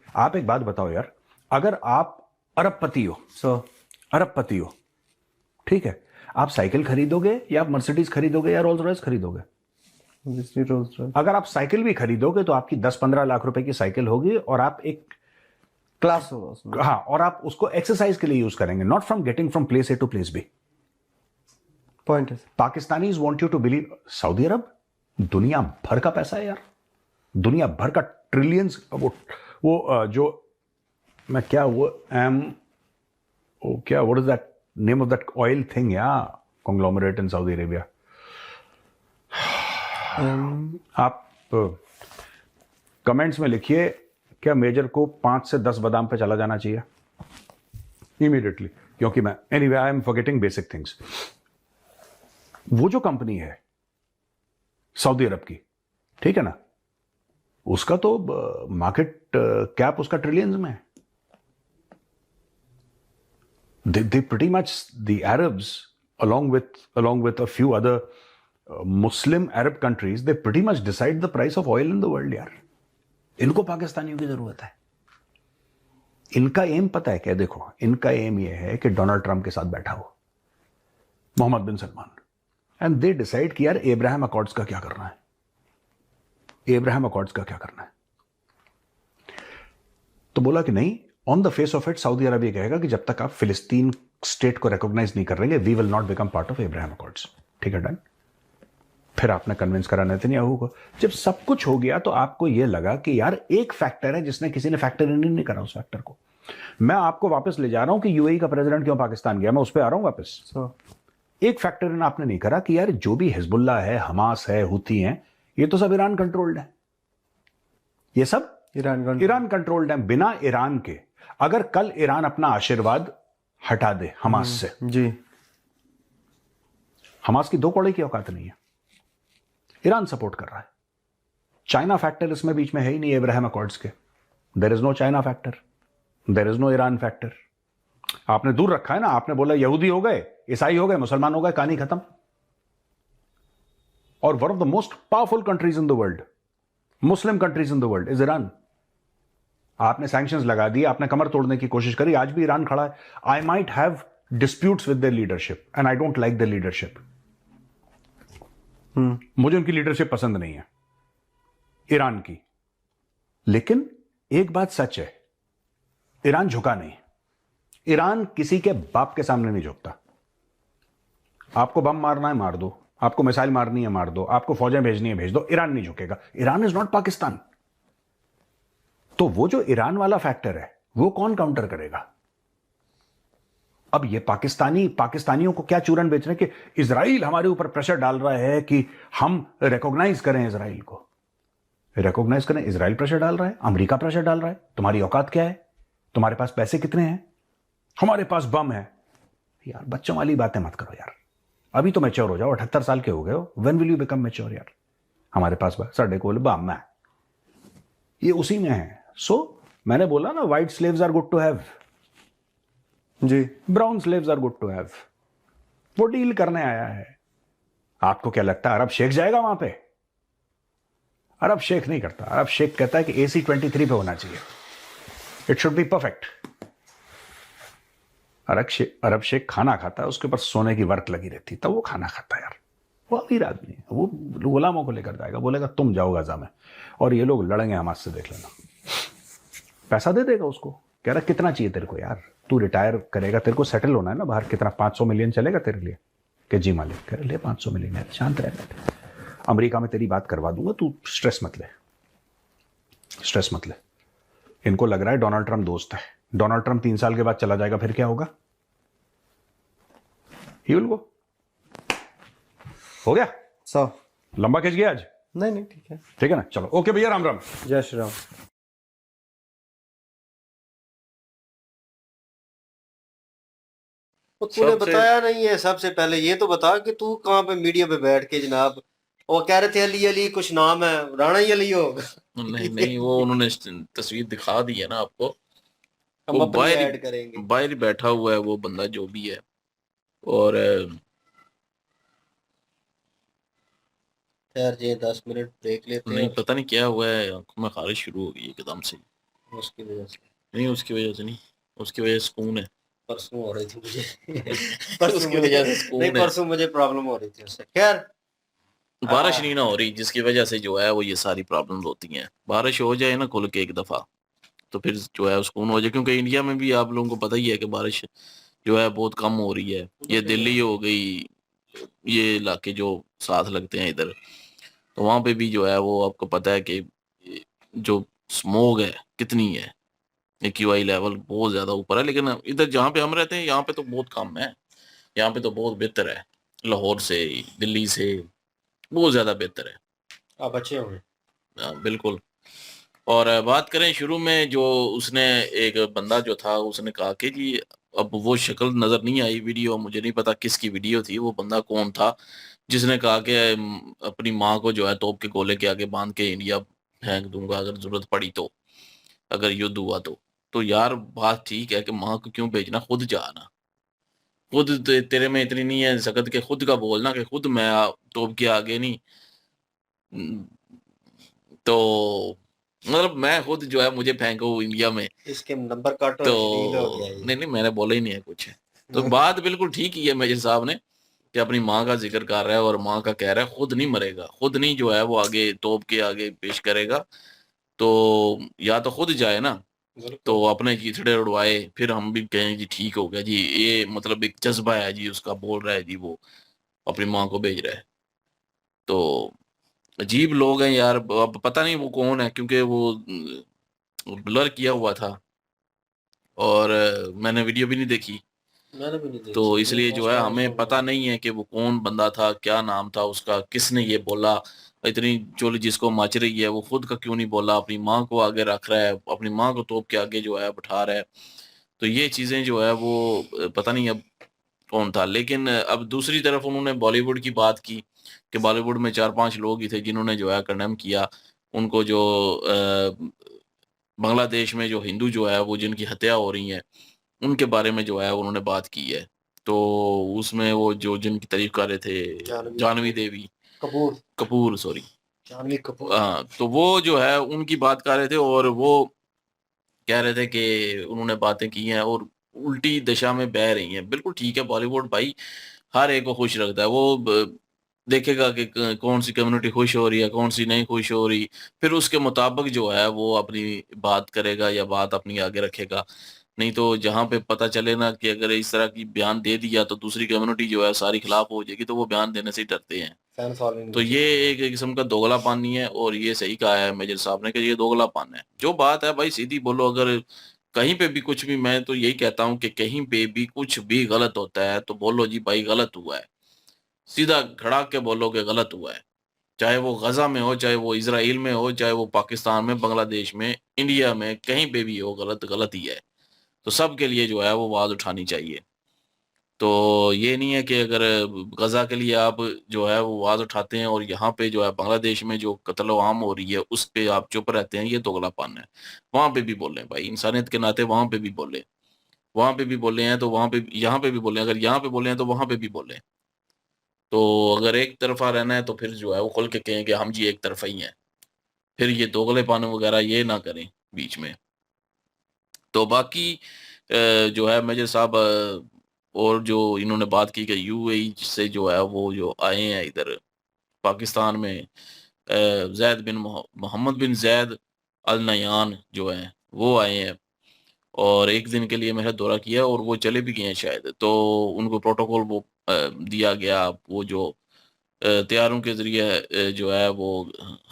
आप एक बात बताओ यार, अगर आप अरबपति हो, अरबपति हो, ठीक है, आप साइकिल खरीदोगे या आप मर्सिडीज खरीदोगे या रोल्स रॉयस खरीदोगे? अगर आप साइकिल भी खरीदोगे तो आपकी 10-15 लाख रुपए की साइकिल होगी और आप एक क्लास होगा उसमें। हाँ, और आप उसको एक्सरसाइज के लिए यूज करेंगे, not from getting from place A to place B. Point है। Pakistanis want you to believe, Saudi Arab दुनिया भर का पैसा है यार, दुनिया भर का ट्रिलियंस। वो जो मैं क्या what is that name of that oil thing या कॉन्ग्लोमरेट इन सऊदी अरेबिया? आप कमेंट्स में लिखिए, क्या मेजर को 5 से 10 बादाम पे चला जाना चाहिए इमीडिएटली, क्योंकि मैं anyway I am forgetting basic things. वो जो कंपनी है सऊदी अरब की, ठीक है ना, उसका तो मार्केट कैप उसका ट्रिलियंस में है। They pretty much, the Arabs, along with a few other Muslim Arab countries, they pretty much decide the price of oil in the world यार। इनको पाकिस्तानियों की जरूरत है। इनका एम पता है क्या? देखो, इनका एम ये है कि डोनाल्ड ट्रंप के साथ बैठा हो मोहम्मद बिन सलमान, एंड दे डिसाइड कि यार एब्राहम अकॉर्ड्स का क्या करना है, एब्राहम अकॉर्ड्स का क्या करना है। तो बोला कि नहीं, on the face of it Saudi Arab ये कहेगा कि जब तक आप फिलिस्तीन स्टेट को रिकॉग्नाइज नहीं करेंगे, we will not become part of Abraham Accords. ठीक है, डन। फिर आपने कन्विंस करा नेतन्याहू को। जब सब कुछ हो गया तो आपको यह लगा कि यार एक फैक्टर है जिसने किसी ने फैक्टर इन नहीं करा उस फैक्टर को। मैं आपको वापस ले जा रहा हूं कि यूएई का प्रेसिडेंट क्यों पाकिस्तान गया, मैं उस पर आ रहा हूं वापस। एक फैक्टर इन आपने नहीं करा कि यार जो भी हिजबुल्ला है, हमास है, हुती हैं, ये तो सब ईरान कंट्रोल्ड है। ये सब ईरान कंट्रोल्ड है। बिना ईरान के अगर कल ईरान अपना आशीर्वाद हटा दे हमास से, जी, हमास की 2 कौड़े की औकात नहीं है। ईरान सपोर्ट कर रहा है। चाइना फैक्टर इसमें बीच में है ही नहीं एब्राहम अकॉर्ड्स के। There is no China factor, there is no Iran factor. आपने दूर रखा है ना, आपने बोला यहूदी हो गए, ईसाई हो गए, मुसलमान हो गए, कहानी खत्म। और one of the most powerful countries in the world, Muslim countries in the world is Iran. आपने सैंक्शंस लगा दिए, आपने कमर तोड़ने की कोशिश करी, आज भी ईरान खड़ा है। I might have disputes with their leadership and I don't like their leadership. मुझे उनकी लीडरशिप पसंद नहीं है ईरान की। लेकिन एक बात सच है, ईरान झुका नहीं। ईरान किसी के बाप के सामने नहीं झुकता। आपको बम मारना है मार दो, आपको मिसाइल मारनी है मार दो, आपको फौजें भेजनी है भेज दो, ईरान नहीं झुकेगा। Iran is not Pakistan. तो वो जो ईरान वाला फैक्टर है वो कौन काउंटर करेगा? अब ये पाकिस्तानियों को क्या चूरन बेच रहे हैं कि इजराइल हमारे ऊपर प्रेशर डाल रहा है कि हम रिकॉग्नाइज करें इजराइल को। रिकॉग्नाइज करें, इजराइल प्रेशर डाल रहा है, अमेरिका प्रेशर डाल रहा है। तुम्हारी औकात क्या है? तुम्हारे पास पैसे कितने हैं? हमारे पास बम है। यार बच्चों वाली बातें मत करो यार, अभी तो मैच्योर हो जाओ। 78 साल के हो गए हो, when will you become mature यार? हमारे पास साढ़े को बम है, ये उसी में है। सो मैंने बोला ना, white slaves are good to have जी, brown slaves are good to have. वो डील करने आया है। आपको क्या लगता है अरब शेख जाएगा वहां पे? अरब शेख नहीं करता। अरब शेख कहता है कि AC-23 पे होना चाहिए, इट शुड बी परफेक्ट। अरब शेख खाना खाता है, उसके ऊपर सोने की वर्क लगी रहती, तब वो खाना खाता है यार। वो अमीर आदमी है, वो गुलामों को लेकर जाएगा, बोलेगा तुम जाओ गाजा में और ये लोग लड़ेंगे हमारे से, देख लेना। पैसा दे देगा उसको, कह रहा कितना चाहिए तेरे को यार, तू रिटायर करेगा, तेरे को सेटल होना है ना बाहर, कितना 500 मिलियन चलेगा तेरे लिए? कि जी मालिक। कह रहे ले 500 मिलियन है, शांत रह बैठे, अमेरिका में तेरी बात करवा दूंगा, तू स्ट्रेस मत ले, स्ट्रेस मत ले। इनको लग रहा है डोनाल्ड ट्रंप दोस्त है, डोनाल्ड ट्रंप 3 साल के बाद चला जाएगा, फिर क्या होगा? He will go. हो गया, 100। लंबा खिंच गया आज? नहीं नहीं, ठीक है। ठीक है ना, चलो ओके भैया, राम राम। जय श्री राम। तो तूने सबसे- बताया नहीं है। सबसे पहले ये तो बता कि तू कहाँ पे मीडिया पे बैठ के जनाब, वो कह रहे थे अली अली कुछ नाम है, राणा ही अली होगा। नहीं नहीं, वो उन्होंने तस्वीर दिखा दी है ना आपको, हम वो अपनी ऐड करेंगे। बाहर ही बैठा हुआ है वो बंदा जो भी है। और खैर जी 10 मिनट ब्रेक लेते नहीं हैं पता नहीं क्या हुआ है, आंखों में खारिश शुरू हो गई एकदम से। उसकी वजह से। नहीं उसकी वजह से नहीं, उसकी वजह से सुकून है। परसों हो रही थी मुझे उसकी वजह से सुकून नहीं, है। परसों मुझे प्रॉब्लम हो रही थी उससे। खैर बारिश नहीं ना हो रही, जिसकी वजह से जो है वो ये सारी प्रॉब्लम्स होती हैं। बारिश हो जाए ना खुल के एक दफा, तो फिर जो है सुकून हो जाए। क्योंकि इंडिया में भी आप लोगों को पता ही है कि बारिश जो है बहुत कम हो रही है। ये दिल्ली हो गई, ये इलाके जो साथ लगते हैं इधर, तो वहां पे भी जो है वो आपको पता है कि जो स्मोग है कितनी है, AQI लेवल बहुत ज्यादा ऊपर है। लेकिन इधर जहाँ पे हम रहते हैं यहाँ पे तो बहुत कम है, यहाँ पे तो बहुत बेहतर है। लाहौर से, दिल्ली से बहुत ज्यादा बेहतर है। आप अच्छे होंगे। बिल्कुल। और बात करें शुरू में जो उसने, एक बंदा जो था उसने कहा कि जी, अब वो शक्ल नजर नहीं आई वीडियो, मुझे नहीं पता किसकी वीडियो थी, वो बंदा कौन था जिसने कहा कि अपनी माँ को जो है तोप के गोले के आगे बांध के इंडिया फेंक दूंगा अगर जरूरत पड़ी तो, अगर युद्ध हुआ तो यार बात ठीक है कि माँ को क्यों भेजना, खुद जाना। खुद तेरे में इतनी नहीं है सकत के खुद का बोलना कि खुद मैं तोप के आगे नहीं, तो मतलब मैं खुद जो है मुझे फेंको इंडिया में, इसके नंबर काटो, शरीर हो गया तो ये। नहीं मैंने बोला ही नहीं है कुछ। तो बात बिल्कुल ठीक ही है मेजर साहब ने कि अपनी माँ का जिक्र कर रहा है और माँ का कह रहा है, खुद नहीं मरेगा, खुद नहीं जो है वो आगे तोप के आगे पेश करेगा। तो या तो खुद जाए ना, तो अपने चीथड़े उड़वाए, फिर हम भी कहें जी ठीक हो गया जी, ये मतलब एक जज्बा है जी उसका, बोल रहा है जी वो अपनी माँ को भेज रहा है। तो अजीब लोग हैं यार। अब पता नहीं वो कौन है, क्योंकि वो ब्लर किया हुआ था और मैंने वीडियो भी नहीं देखी, मैंने भी नहीं देखी। तो इसलिए जो है हमें पता नहीं है कि वो कौन बंदा था, क्या नाम था उसका, किसने ये बोला। इतनी चोली जिसको मच रही है वो खुद का क्यों नहीं बोला, अपनी माँ को आगे रख रहा है, अपनी माँ को तोप के आगे जो है बैठा रहा है। तो ये चीजें जो है वो पता नहीं अब कौन था। लेकिन अब दूसरी तरफ उन्होंने बॉलीवुड की बात की कि बॉलीवुड में 4-5 लोग ही थे जिन्होंने जो है कंडेम किया उनको, जो बांग्लादेश में जो हिंदू जो है वो जिनकी हत्या हो रही है उनके बारे में जो है उन्होंने बात की है। तो उसमें वो जो जिनकी तारीफ कर रहे थे, जानवी देवी कपूर सॉरी, जानवी कपूर। हाँ, तो वो जो है उनकी बात कर रहे थे और वो कह रहे थे कि उन्होंने बातें की हैं और उल्टी दिशा में बह रही हैं। बिल्कुल ठीक है, बॉलीवुड भाई हर एक को खुश रखता है। वो देखेगा कि कौन सी कम्युनिटी खुश हो रही है, कौन सी नहीं खुश हो रही, फिर उसके मुताबिक जो है वो अपनी बात करेगा या बात अपनी आगे रखेगा। नहीं तो जहां पे पता चले ना कि अगर इस तरह की बयान दे दिया तो दूसरी कम्युनिटी जो है सारी खिलाफ हो जाएगी, तो वो बयान देने से ही डरते हैं। Fan following. तो ये एक किस्म का दोगलापन है और ये सही कहा है मेजर साहब ने कि ये दोगलापन है। जो बात है भाई सीधी बोलो, अगर कहीं पे भी कुछ भी, मैं तो यही कहता हूँ कि कहीं पे भी कुछ भी गलत होता है तो बोलो जी भाई गलत हुआ है, सीधा खड़ा के बोलो कि गलत हुआ है। चाहे वो गजा में हो, चाहे वो इसराइल में हो, चाहे वो पाकिस्तान में, बांग्लादेश में, इंडिया में, कहीं पे भी हो, गलत गलत ही है। तो सबके लिए जो है वो आवाज उठानी चाहिए। तो ये नहीं है कि अगर गजा के लिए आप जो है वो आवाज उठाते हैं और यहाँ पे जो है बांग्लादेश में जो कत्ल आम हो रही है उस पे आप चुप रहते हैं, ये दोगलापन है। वहां पे भी बोले भाई, इंसानियत के नाते वहां पे भी बोले, वहां पे भी बोले हैं तो वहां पे, यहाँ पे भी बोले, अगर यहाँ पे बोले हैं तो वहां पे भी बोले। तो अगर एक तरफा रहना है तो फिर जो है वो खुल के कहें कि हम जी एक तरफा ही हैं। फिर ये दोगलेपन वगैरह ये ना करें बीच में। तो बाकी जो है मेजर साहब और जो इन्होंने बात की कि यूएई से जो है वो जो आए हैं इधर पाकिस्तान में, जैद बिन मोहम्मद बिन जैद अल नयान जो है वो आए हैं और एक दिन के लिए मेरा दौरा किया और वो चले भी गए हैं शायद। तो उनको प्रोटोकॉल वो दिया गया, वो जो तैयारों के जरिए जो है वो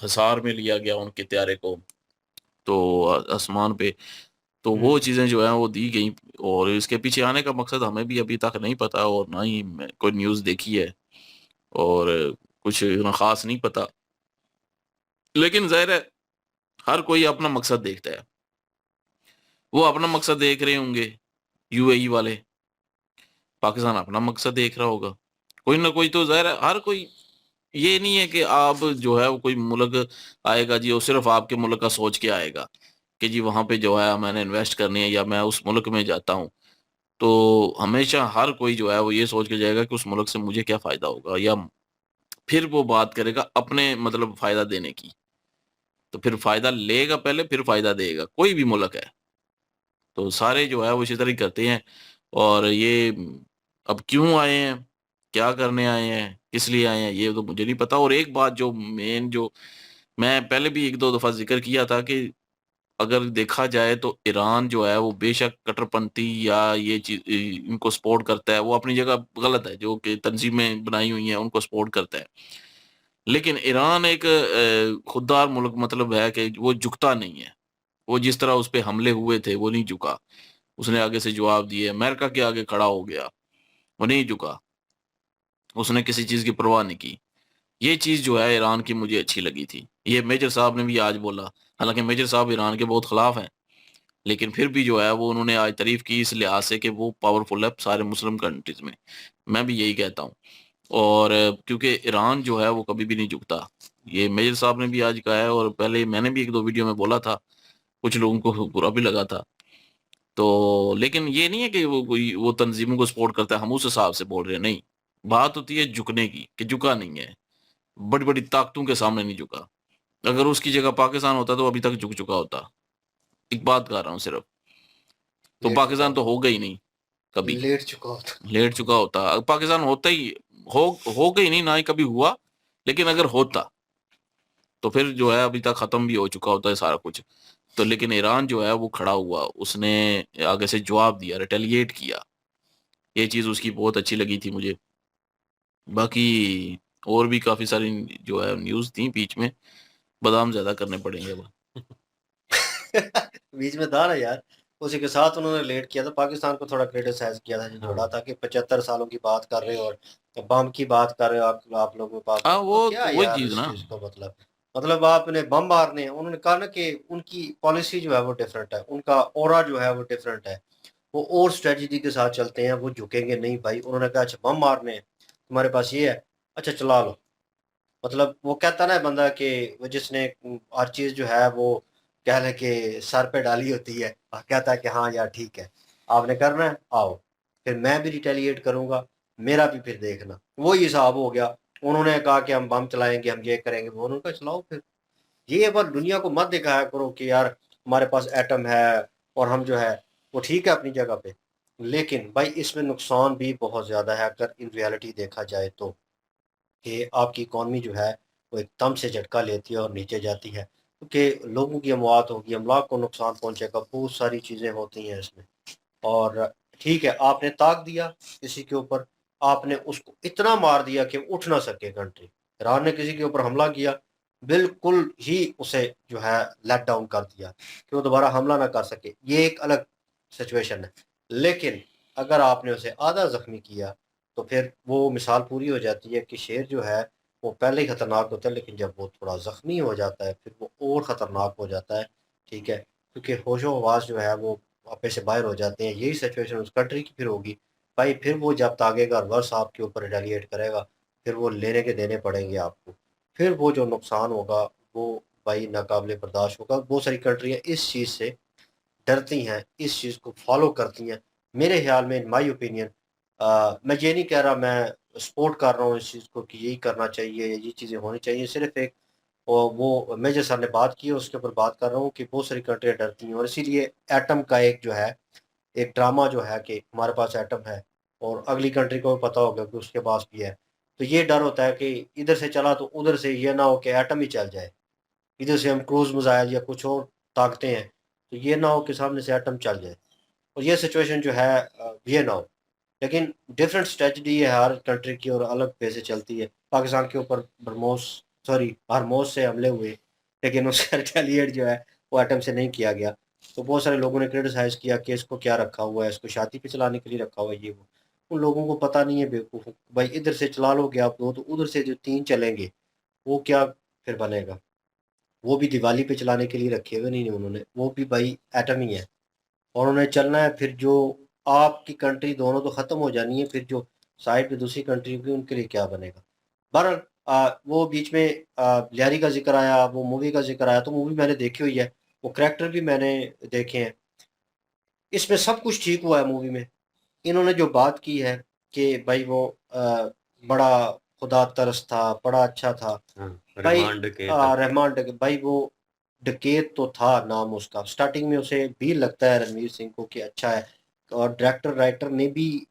हिसार में लिया गया उनके त्यारे को, तो आसमान पे। तो वो चीज़ें जो है वो दी गई और इसके पीछे आने का मकसद हमें भी अभी तक नहीं पता और ना ही कोई न्यूज़ देखी है और कुछ इतना ख़ास नहीं पता। लेकिन ज़ाहिर है हर कोई अपना मकसद देखता है, वो अपना मकसद देख रहे होंगे यूएई वाले, पाकिस्तान अपना मकसद देख रहा होगा, कोई ना कोई तो ज़ाहिर है हर कोई। ये नहीं है कि आप जो है वो कोई मुल्क आएगा जी और सिर्फ आपके मुल्क का सोच के आएगा कि जी वहाँ पे जो है मैंने इन्वेस्ट करनी है या मैं उस मुल्क में जाता हूँ। तो हमेशा हर कोई जो है वो ये सोच के जाएगा कि उस मुल्क से मुझे क्या फ़ायदा होगा, या फिर वो बात करेगा अपने मतलब फ़ायदा देने की। तो फिर फ़ायदा लेगा पहले फिर फ़ायदा देगा, कोई भी मुल्क है। तो सारे जो है वो इसी तरह ही करते हैं और ये अब क्यों आए हैं, क्या करने आए हैं, किस लिए आए हैं, ये तो मुझे नहीं पता। और एक बात जो मेन जो मैं पहले भी 1-2 दफ़ा ज़िक्र किया था कि अगर देखा जाए तो ईरान जो है वो बेशक कट्टरपंथी या ये चीज़ इनको सपोर्ट करता है, वो अपनी जगह गलत है, जो कि तंज़ीमें बनाई हुई हैं उनको सपोर्ट करता है। लेकिन ईरान एक खुददार मुल्क मतलब है कि वो झुकता नहीं है। वो जिस तरह उस पे हमले हुए थे वो नहीं झुका। उसने आगे से जवाब दिए, अमेरिका के आगे खड़ा हो गया, वो नहीं झुका। उसने किसी चीज़ की परवाह नहीं की। ये चीज़ जो है ईरान की मुझे अच्छी लगी थी। ये मेजर साहब ने भी आज बोला, हालाँकि मेजर साहब ईरान के बहुत खिलाफ हैं, लेकिन फिर भी जो है वो उन्होंने आज तारीफ़ की इस लिहाज से कि वो पावरफुल है सारे मुस्लिम कंट्रीज़ में। मैं भी यही कहता हूँ और क्योंकि ईरान जो है वो कभी भी नहीं झुकता। ये मेजर साहब ने भी आज कहा है और पहले मैंने भी 1-2 वीडियो में बोला था, कुछ लोगों को बुरा भी लगा था। तो लेकिन ये नहीं है कि वो कोई वो तंज़ीमों को सपोर्ट करता है, हम उस हिसाब से बोल रहे हैं, नहीं। बात होती है झुकने की, कि झुका नहीं है, बड़ी-बड़ी ताकतों के सामने नहीं झुका। अगर उसकी जगह पाकिस्तान होता तो अभी तक झुक चुका होता। एक बात कर रहा हूँ सिर्फ। तो लेट चुका पाकिस्तान तो होगा ही नहीं कभी, लेट चुका होता। लेट चुका होता। पाकिस्तान होता ही होगा ही नहीं, ना ही कभी हुआ, लेकिन अगर होता, तो फिर जो है अभी तक खत्म भी हो चुका होता है सारा कुछ। तो लेकिन ईरान जो है वो खड़ा हुआ, उसने आगे से जवाब दिया, रिटेलिएट किया। ये चीज़ उसकी बहुत अच्छी लगी थी मुझे। बाकी और भी काफ़ी सारी जो है न्यूज़ थी बीच में, बादाम ज़्यादा करने पड़ेंगे अब। बीच में था ना यार, उसी के साथ उन्होंने लेट किया था, पाकिस्तान को थोड़ा क्रिटिसाइज किया था, जो जोड़ा था कि 75 सालों की बात कर रहे हो और बम की बात कर रहे हो आप लोगों के पास हाँ, तो वो क्या तो वही यार चीज़ इस ना। चीज को मतलब आपने बम मारने हैं। उन्होंने कहा ना कि उनकी पॉलिसी जो है वो डिफरेंट है, उनका ओरा जो है वो डिफरेंट है, वो और स्ट्रेटजी के साथ चलते हैं, वो झुकेंगे नहीं भाई। उन्होंने कहा अच्छा बम मारने हैं, तुम्हारे पास ये है, अच्छा चला लो। मतलब वो कहता ना बंदा कि वो जिसने हर चीज जो है वो कह लें कि सर पे डाली होती है और कहता है कि हाँ यार ठीक है, आपने करना है आओ, फिर मैं भी रिटेलिएट करूंगा, मेरा भी फिर देखना। वही हिसाब हो गया। उन्होंने कहा कि हम बम चलाएंगे, हम ये करेंगे, वो उन्होंने कहा चलाओ फिर। ये बात दुनिया को मत दिखाया करो कि यार हमारे पास एटम है और हम जो है वो ठीक है अपनी जगह पे, लेकिन भाई इसमें नुकसान भी बहुत ज्यादा है अगर इन रियलिटी देखा जाए तो, कि आपकी इकॉनमी जो है वो एकदम से झटका लेती है और नीचे जाती है, क्योंकि लोगों की अमवात होगी, अमलाक को नुकसान पहुंचेगा, बहुत सारी चीज़ें होती हैं इसमें। और ठीक है आपने ताक दिया किसी के ऊपर, आपने उसको इतना मार दिया कि उठ ना सके कंट्री। ईरान ने किसी के ऊपर हमला किया, बिल्कुल ही उसे जो है लेट डाउन कर दिया कि वो दोबारा हमला ना कर सके, ये एक अलग सिचुएशन है। लेकिन अगर आपने उसे आधा जख्मी किया तो फिर वो मिसाल पूरी हो जाती है कि शेर जो है वो पहले ही खतरनाक होता है, लेकिन जब वो थोड़ा जख्मी हो जाता है फिर वो और ख़तरनाक हो जाता है। ठीक है, क्योंकि होशो हवास जो है वो आपे से बाहर हो जाते हैं। यही सिचुएशन उस कंट्री की फिर होगी भाई, फिर वो जब ताकेगा रिवर्स आपके ऊपर रिटेलिएट करेगा, फिर वो लेने के देने पड़ेंगे आपको। फिर वो जो नुकसान होगा वो भाई नाकाबिले बर्दाश्त होगा। बहुत सारी कंट्रियाँ इस चीज़ से डरती हैं, इस चीज़ को फॉलो करती हैं। मेरे ख्याल में इन माय ओपिनियन, मैं ये नहीं कह रहा मैं सपोर्ट कर रहा हूँ इस चीज़ को कि यही करना चाहिए या ये चीज़ें होनी चाहिए, सिर्फ एक और वो मेजर सर ने बात की, उसके ऊपर बात कर रहा हूँ कि बहुत सारी कंट्रियाँ डरती हैं, और इसीलिए एटम का एक जो है एक ड्रामा जो है कि हमारे पास एटम है और अगली कंट्री को भी पता होगा कि उसके पास भी है। तो ये डर होता है कि इधर से चला तो उधर से ये ना हो कि एटम ही चल जाए, इधर से हम क्रूज मिसाइल या कुछ और ताकतें हैं, तो ये ना हो कि सामने से एटम चल जाए, और ये सिचुएशन जो है ये ना हो। लेकिन डिफरेंट स्ट्रेटजी है हर कंट्री की और अलग वे से चलती है। पाकिस्तान के ऊपर हरमोज से हमले हुए, लेकिन उसका रिटेलिएट जो है वो एटम से नहीं किया गया। तो बहुत सारे लोगों ने क्रिटिसाइज किया कि इसको क्या रखा हुआ है, इसको शादी पे चलाने के लिए रखा हुआ है, ये वो। उन लोगों को पता नहीं है बेवकूफ़ भाई, इधर से चला लोगे आप दो तो उधर से जो तीन चलेंगे वो क्या फिर बनेगा। वो भी दिवाली पे चलाने के लिए रखे हुए नहीं है उन्होंने, वो भी भाई एटम ही है, और उन्हें चलना है। फिर जो आपकी कंट्री दोनों तो ख़त्म हो जानी है, फिर जो साइड पे दूसरी कंट्री होगी उनके लिए क्या बनेगा। बहरहाल वो बीच में लियारी का जिक्र आया, वो मूवी का जिक्र आया, तो मूवी मैंने देखी हुई है, वो करैक्टर भी मैंने देखे हैं। इसमें सब कुछ ठीक हुआ है मूवी में। इन्होंने जो बात की है कि भाई वो बड़ा खुदा तरस था, बड़ा अच्छा था भाई। रहमान डकैत भाई, वो डकैत तो था नाम उसका, स्टार्टिंग में उसे भी लगता है रणवीर सिंह को कि अच्छा है, और डायरेक्टर राइटर ने भी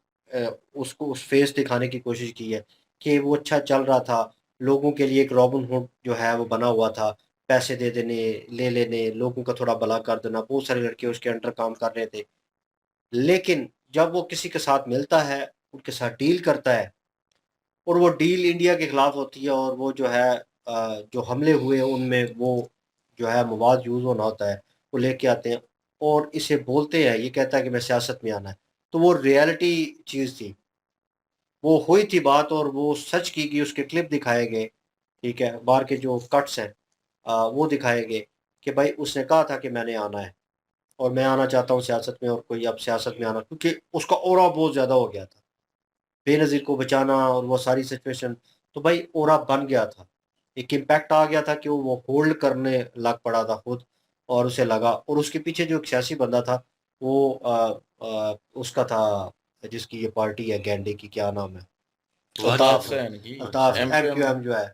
उसको उस फेस दिखाने की कोशिश की है कि वो अच्छा चल रहा था, लोगों के लिए एक रॉबिन हुड जो है वो बना हुआ था, पैसे दे देने, ले लेने, लोगों का थोड़ा भला कर देना, बहुत सारे लड़के उसके अंडर काम कर रहे थे। लेकिन जब वो किसी के साथ मिलता है, उनके साथ डील करता है, और वो डील इंडिया के खिलाफ होती है, और वो जो है जो हमले हुए उनमें वो जो है मवाद यूज़ होना होता है, वो लेके आते हैं और इसे बोलते हैं, ये कहता है कि मैं सियासत में आना है। तो वो रियलिटी चीज़ थी, वो हुई थी बात, और वो सच की गई, उसके क्लिप दिखाए गए, ठीक है, बाहर के जो कट्स हैं वो दिखाए गए कि भाई उसने कहा था कि मैंने आना है और मैं आना चाहता हूँ सियासत में, और कोई अब सियासत में आना, क्योंकि उसका ऑरा बहुत ज़्यादा हो गया था, बेनज़ीर को बचाना और वो सारी सिचुएशन, तो भाई ऑरा बन गया था। एक इम्पैक्ट आ गया था कि वो होल्ड करने लग पड़ा था खुद, और उसे लगा, और उसके पीछे जो एक सियासी बंदा था वो उसका था, जिसकी ये पार्टी है गैंडे की, क्या नाम है, अल्ताफ अल्ताफ, हुसैन की अल्ताफ एमक्यूएम। एमक्यूएम जो है,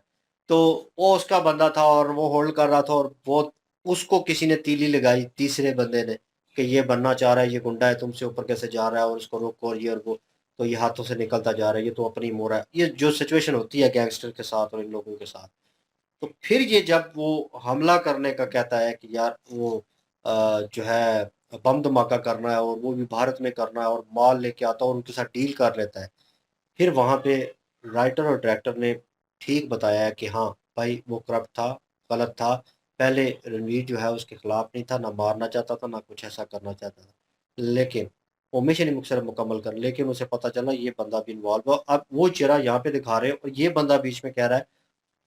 तो वो उसका बंदा था और वो होल्ड कर रहा था, और बहुत उसको किसी ने तीली लगाई, तीसरे बंदे ने, कि ये बनना चाह रहा है, ये गुंडा है, तुमसे ऊपर कैसे जा रहा है, और उसको रोको, और ये और वो, तो ये हाथों से निकलता जा रहा है, ये तो अपनी मोरा है, ये जो सिचुएशन होती है गैंगस्टर के साथ और इन लोगों के साथ। तो फिर ये जब वो हमला करने का कहता है कि यार वो जो है बम धमाका करना है, और वो भी भारत में करना है, और माल लेके आता है और उनके साथ डील कर लेता है, फिर वहाँ पे राइटर और डायरेक्टर ने ठीक बताया है कि हाँ भाई वो करप्ट था, गलत था। पहले रणवीर जो है उसके खिलाफ नहीं था, ना मारना चाहता था, ना कुछ ऐसा करना चाहता था, लेकिन वो मिशन ही मुकसर मुकम्मल कर, लेकिन उसे पता चला ये बंदा भी इन्वॉल्व हुआ। अब वो चेहरा यहाँ पे दिखा रहे हैं, और ये बंदा बीच में कह रहा है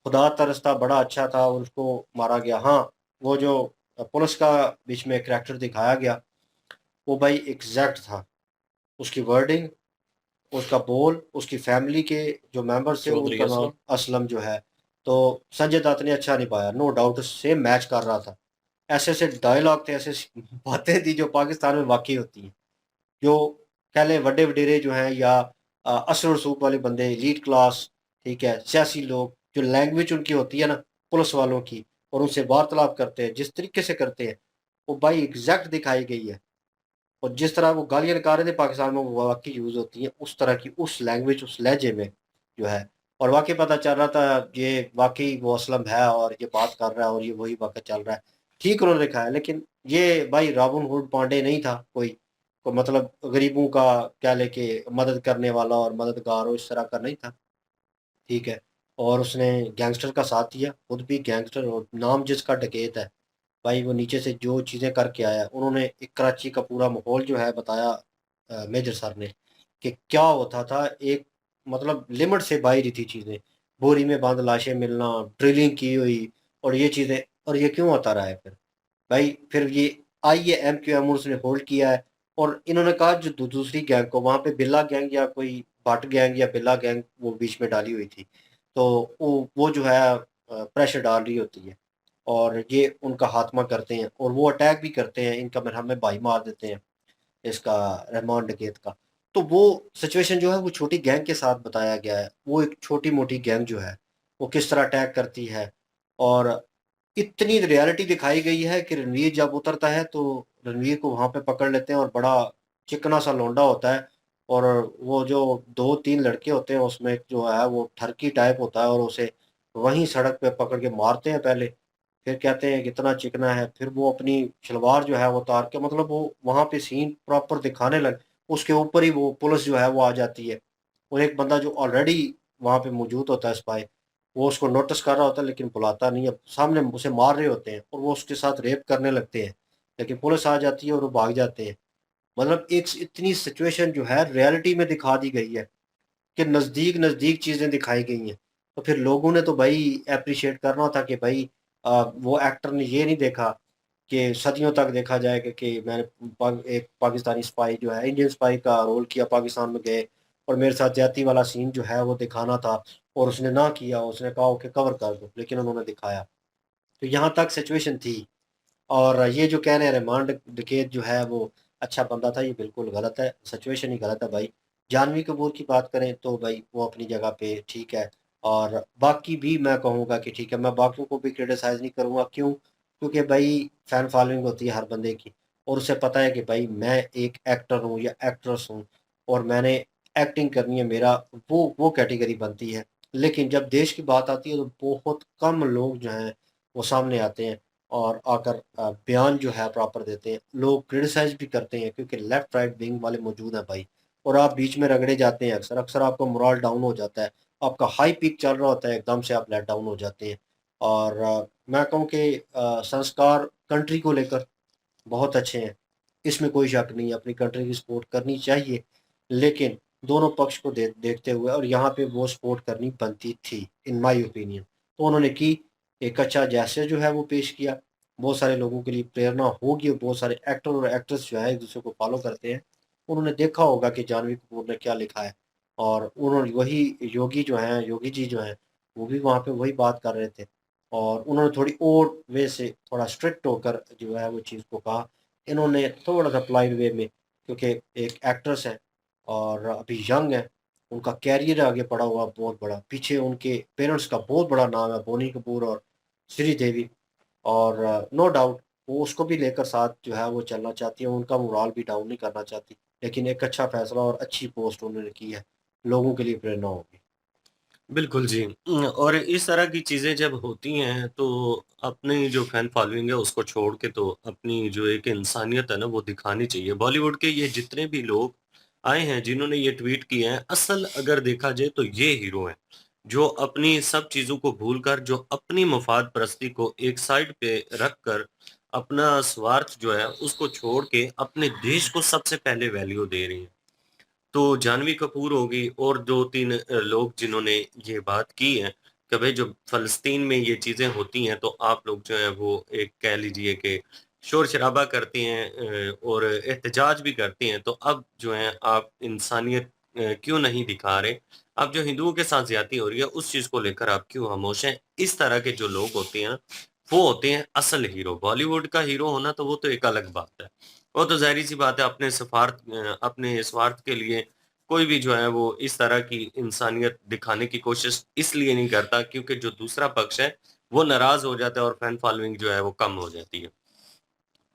खुदा तरस था, बड़ा अच्छा था, और उसको मारा गया। हाँ, वो जो पुलिस का बीच में करैक्टर दिखाया गया, वो भाई एग्जैक्ट था, उसकी वर्डिंग, उसका बोल, उसकी फैमिली के जो मेंबर थे चौधरी उनका नाम असलम। असलम जो है, तो संजय दत्त ने अच्छा नहीं पाया, नो डाउट सेम मैच कर रहा था। ऐसे ऐसे डायलॉग थे, ऐसे बातें थी जो पाकिस्तान में वाकई होती हैं, जो कह लें वड्डे वडेरे जो हैं, या असर रसूख वाले बंदे, एलीट क्लास, ठीक है, सियासी लोग, जो लैंग्वेज उनकी होती है ना पुलिस वालों की, और उनसे वार्तालाप करते हैं जिस तरीके से करते हैं, वो भाई एग्जैक्ट दिखाई गई है। और जिस तरह वो गालियाँ निकाल रहे थे पाकिस्तान में, वो वाकई यूज़ होती हैं उस तरह की, उस लैंग्वेज, उस लहजे में जो है। और वाकई पता चल रहा था ये वाकई वो असलम है, और ये बात कर रहा है, और ये वही वाक़ई चल रहा है, ठीक उन्होंने लिखा है। लेकिन ये भाई रॉबिन हुड पांडे नहीं था कोई, को मतलब गरीबों का क्या लेके मदद करने वाला और मददगार हो, इस तरह का नहीं था, ठीक है। और उसने गैंगस्टर का साथ दिया, खुद भी गैंगस्टर, और नाम जिसका डकैत है, भाई वो नीचे से जो चीज़ें करके आया। उन्होंने एक कराची का पूरा माहौल जो है बताया मेजर सर ने, कि क्या होता था, एक मतलब लिमिट से बाहर ही थी चीज़ें, बोरी में बंद लाशें मिलना, ड्रिलिंग की हुई, और ये चीज़ें, और ये क्यों होता रहा है फिर भाई। फिर ये आई है MQM, उसने होल्ड किया है, और इन्होंने कहा जो दूसरी गैंग को वहाँ पे बिल्ला गैंग या कोई भट्ट गैंग या बिल्ला गैंग वो बीच में डाली हुई थी, तो वो जो है प्रेशर डाल रही होती है, और ये उनका खात्मा करते हैं, और वो अटैक भी करते हैं, इनका हमें भाई मार देते हैं, इसका रहमान डकैत का। तो वो सिचुएशन जो है वो छोटी गैंग के साथ बताया गया है, वो एक छोटी मोटी गैंग जो है वो किस तरह अटैक करती है, और इतनी रियलिटी दिखाई गई है कि रणवीर जब उतरता है तो रणवीर को वहां पे पकड़ लेते हैं और बड़ा चिकना सा लौंडा होता है, और वो जो 2-3 लड़के होते हैं उसमें एक जो है वो ठरकी टाइप होता है और उसे वहीं सड़क पे पकड़ के मारते हैं पहले। फिर कहते हैं कितना चिकना है, फिर वो अपनी शलवार जो है वो उतार के, मतलब वो वहां पे सीन प्रॉपर दिखाने लग, उसके ऊपर ही वो पुलिस जो है वो आ जाती है, और एक बंदा जो ऑलरेडी वहां पे मौजूद होता है स्पाई, वो उसको नोटिस कर रहा होता है लेकिन बुलाता नहीं है, सामने उसे मार रहे होते हैं और वो उसके साथ रेप करने लगते हैं, लेकिन पुलिस आ जाती है और वो भाग जाते हैं। मतलब एक इतनी सिचुएशन जो है रियलिटी में दिखा दी गई है कि नज़दीक नज़दीक चीज़ें दिखाई गई हैं। तो फिर लोगों ने तो भाई एप्रिशिएट करना था कि भाई वो एक्टर ने ये नहीं देखा कि सदियों तक देखा जाएगा कि मैंने एक पाकिस्तानी स्पाई जो है इंडियन स्पाई का रोल किया, पाकिस्तान में गए और मेरे साथ ज्यादती वाला सीन जो है वो दिखाना था, और उसने ना किया, उसने कहा ओके कवर कर दो, लेकिन उन्होंने दिखाया। तो यहाँ तक सिचुएशन थी। और ये जो कह रहे हैं रिमांड डकैत जो है वो अच्छा बंदा था, ये बिल्कुल गलत है, सिचुएशन ही गलत है भाई। जानवी कपूर की बात करें तो भाई वो अपनी जगह पे ठीक है, और बाकी भी मैं कहूँगा कि ठीक है, मैं बाकियों को भी क्रिटिसाइज नहीं करूँगा। क्यों? क्योंकि भाई फैन फॉलोइंग होती है हर बंदे की, और उसे पता है कि भाई मैं एक एक्टर हूँ या एक्ट्रेस हूँ और मैंने एक्टिंग करनी है, मेरा वो कैटेगरी बनती है। लेकिन जब देश की बात आती है तो बहुत कम लोग जो हैं वो सामने आते हैं और आकर बयान जो है प्रॉपर देते हैं। लोग क्रिटिसाइज भी करते हैं क्योंकि लेफ्ट राइट विंग वाले मौजूद हैं भाई, और आप बीच में रगड़े जाते हैं, अक्सर अक्सर आपका मोरल डाउन हो जाता है, आपका हाई पीक चल रहा होता है, एकदम से आप लेट डाउन हो जाते हैं। और मैं कहूँ कि संस्कार कंट्री को लेकर बहुत अच्छे हैं, इसमें कोई शक नहीं है, अपनी कंट्री की सपोर्ट करनी चाहिए, लेकिन दोनों पक्ष को देखते हुए, और यहाँ पे वो सपोर्ट करनी बनती थी इन माय ओपिनियन, तो उन्होंने की। एक अच्छा जैसे जो है वो पेश किया, बहुत सारे लोगों के लिए प्रेरणा होगी, और बहुत सारे एक्टर और एक्ट्रेस जो है एक दूसरे को फॉलो करते हैं। उन्होंने देखा होगा कि जानवी कपूर ने क्या लिखा है, और उन्होंने वही योगी जो हैं, योगी जी जो हैं, वो भी वहाँ पे वही बात कर रहे थे, और उन्होंने थोड़ी और वे से थोड़ा स्ट्रिक्ट होकर जो है वो चीज़ को कहा। इन्होंने थोड़ा-सा पोलाइट वे में, क्योंकि एक एक्ट्रेस हैं और अभी यंग हैं, उनका करियर आगे पड़ा हुआ बहुत बड़ा, पीछे उनके पेरेंट्स का बहुत बड़ा नाम है, बोनी कपूर और श्रीदेवी, और नो डाउट वो उसको भी लेकर साथ जो है वो चलना चाहती है, उनका मोराल भी डाउन नहीं करना चाहती, लेकिन एक अच्छा फैसला और अच्छी पोस्ट उन्होंने की है, लोगों के लिए प्रेरणा होगी। बिल्कुल जी। और इस तरह की चीज़ें जब होती हैं तो अपनी जो फैन फॉलोइंग है उसको छोड़ के तो अपनी जो एक इंसानियत है ना वो दिखानी चाहिए। बॉलीवुड के ये जितने भी लोग आए हैं जिन्होंने ये ट्वीट किए हैं, असल अगर देखा जाए तो ये हीरो हैं, जो अपनी सब चीज़ों को भूलकर, जो अपनी मफ़ाद परस्ती को एक साइड पे रख कर, अपना स्वार्थ जो है उसको छोड़ के अपने देश को सबसे पहले वैल्यू दे रही हैं। तो जानवी कपूर होगी और 2-3 लोग जिन्होंने ये बात की है कि भई जो फ़लस्तीन में ये चीज़ें होती हैं तो आप लोग जो है वो एक कह लीजिए कि शोर-शराबा करते हैं और एहतजाज भी करते हैं। तो अब जो है आप इंसानियत क्यों नहीं दिखा रहे? अब जो हिंदुओं के साथ ज़्यादती हो रही है उस चीज़ को लेकर आप क्यों खामोश हैं? इस तरह के जो लोग होते हैं ना, वो होते हैं असल हीरो। बॉलीवुड का हीरो होना तो वो तो एक अलग बात है। वो तो ज़ाहिर-सी बात है अपने स्वार्थ के लिए कोई भी जो है वो इस तरह की इंसानियत दिखाने की कोशिश इसलिए नहीं करता क्योंकि जो दूसरा पक्ष है, वो नाराज़ हो जाता है और फैन फॉलोइंग जो है वो कम हो जाती है।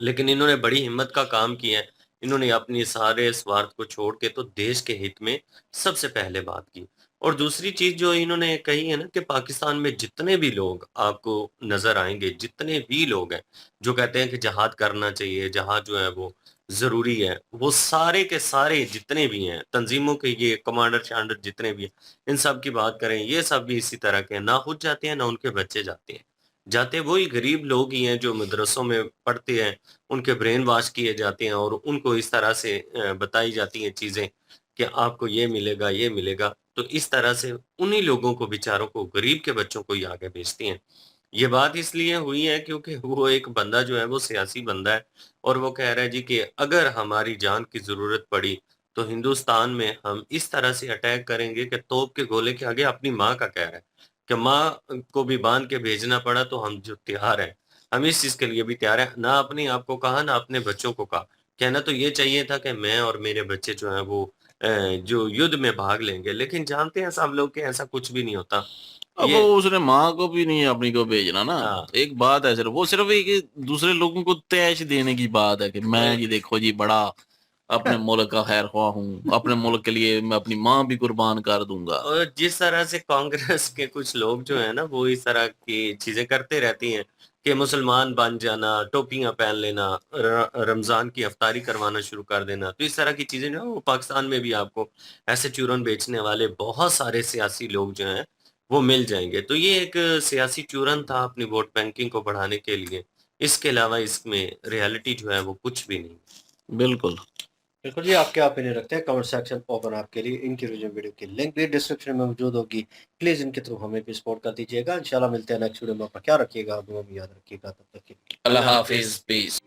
लेकिन इन्होंने बड़ी हिम्मत का काम किया है। इन्होंने अपने सारे स्वार्थ को छोड़ के तो देश के हित में सबसे पहले बात की। और दूसरी चीज़ जो इन्होंने कही है ना कि पाकिस्तान में जितने भी लोग आपको नज़र आएँगे, जितने भी लोग हैं, जो कहते हैं कि जिहाद करना चाहिए, जहाद जो है वो ज़रूरी है, वो सारे के सारे जितने भी हैं, तंज़ीमों के ये कमांडर-शमांडर जितने भी हैं, इन सब की बात करें, ये सब भी इसी तरह के हैं। ना खुद जाते हैं, ना उनके बच्चे जाते हैं। जाते वही गरीब लोग ही हैं जो मदरसों में पढ़ते हैं, उनके ब्रेन वॉश किए जाते हैं और उनको इस तरह से बताई जाती हैं चीज़ें कि आपको ये मिलेगा, ये मिलेगा। तो इस तरह से उन्हीं लोगों को बेचारों को, गरीब के बच्चों को ही आगे भेजती हैं। ये बात इसलिए हुई है क्योंकि वो एक बंदा जो है वो सियासी बंदा है और वो कह रहा है जी कि अगर हमारी जान की ज़रूरत पड़ी, तो हिंदुस्तान में हम इस तरह से अटैक करेंगे कि तोप के गोले के आगे अपनी माँ का कह रहा है, कि माँ को भी बाँध के भेजना पड़ा तो हम जो तैयार हैं। हम इस चीज़ के लिए भी तैयार हैं। ना अपने आप को कहा, ना अपने बच्चों को कहा। कहना तो ये चाहिए था कि मैं और मेरे बच्चे जो हैं वो जो युद्ध में भाग लेंगे, लेकिन जानते हैं सब लोग कि ऐसा कुछ भी नहीं होता। अब ये वो उसने माँ को भी नहीं अपनी को भेजना ना। हाँ, एक बात है, सिर्फ एक दूसरे लोगों को तैश देने की बात है कि मैं जी देखो जी बड़ा अपने मुल्क का खैर ख्वाह हूँ, अपने मुल्क के लिए मैं अपनी माँ भी कुर्बान कर दूंगा। और जिस तरह से कांग्रेस के कुछ लोग जो है ना वो इस तरह की चीजें करते रहती हैं कि मुसलमान बन जाना, टोपियां पहन लेना, रमजान की इफ्तारी करवाना शुरू कर देना, तो इस तरह की चीजें जो है वो पाकिस्तान में भी आपको ऐसे चूरन बेचने वाले बहुत सारे सियासी लोग जो हैं वो मिल जाएंगे। तो ये एक सियासी चूरन था अपनी वोट बैंकिंग को बढ़ाने के लिए। इसके अलावा इसमें रियलिटी जो है वो कुछ भी नहीं। बिल्कुल। बिल्कुल जी, आप क्या ओपिनियन रखते हैं? कमेंट सेक्शन ओपन आपके लिए। इनकी वीडियो की लिंक भी डिस्क्रिप्शन में मौजूद होगी। प्लीज इनके थ्रू हमें भी सपोर्ट कर दीजिएगा। इंशाल्लाह मिलते हैं नेक्स्ट वीडियो में। अपना ख्याल रखिएगा, दुआ में याद रखिएगा। तब तक के लिए अल्लाह अल्लाह हाफिज, हाफिज। पीस।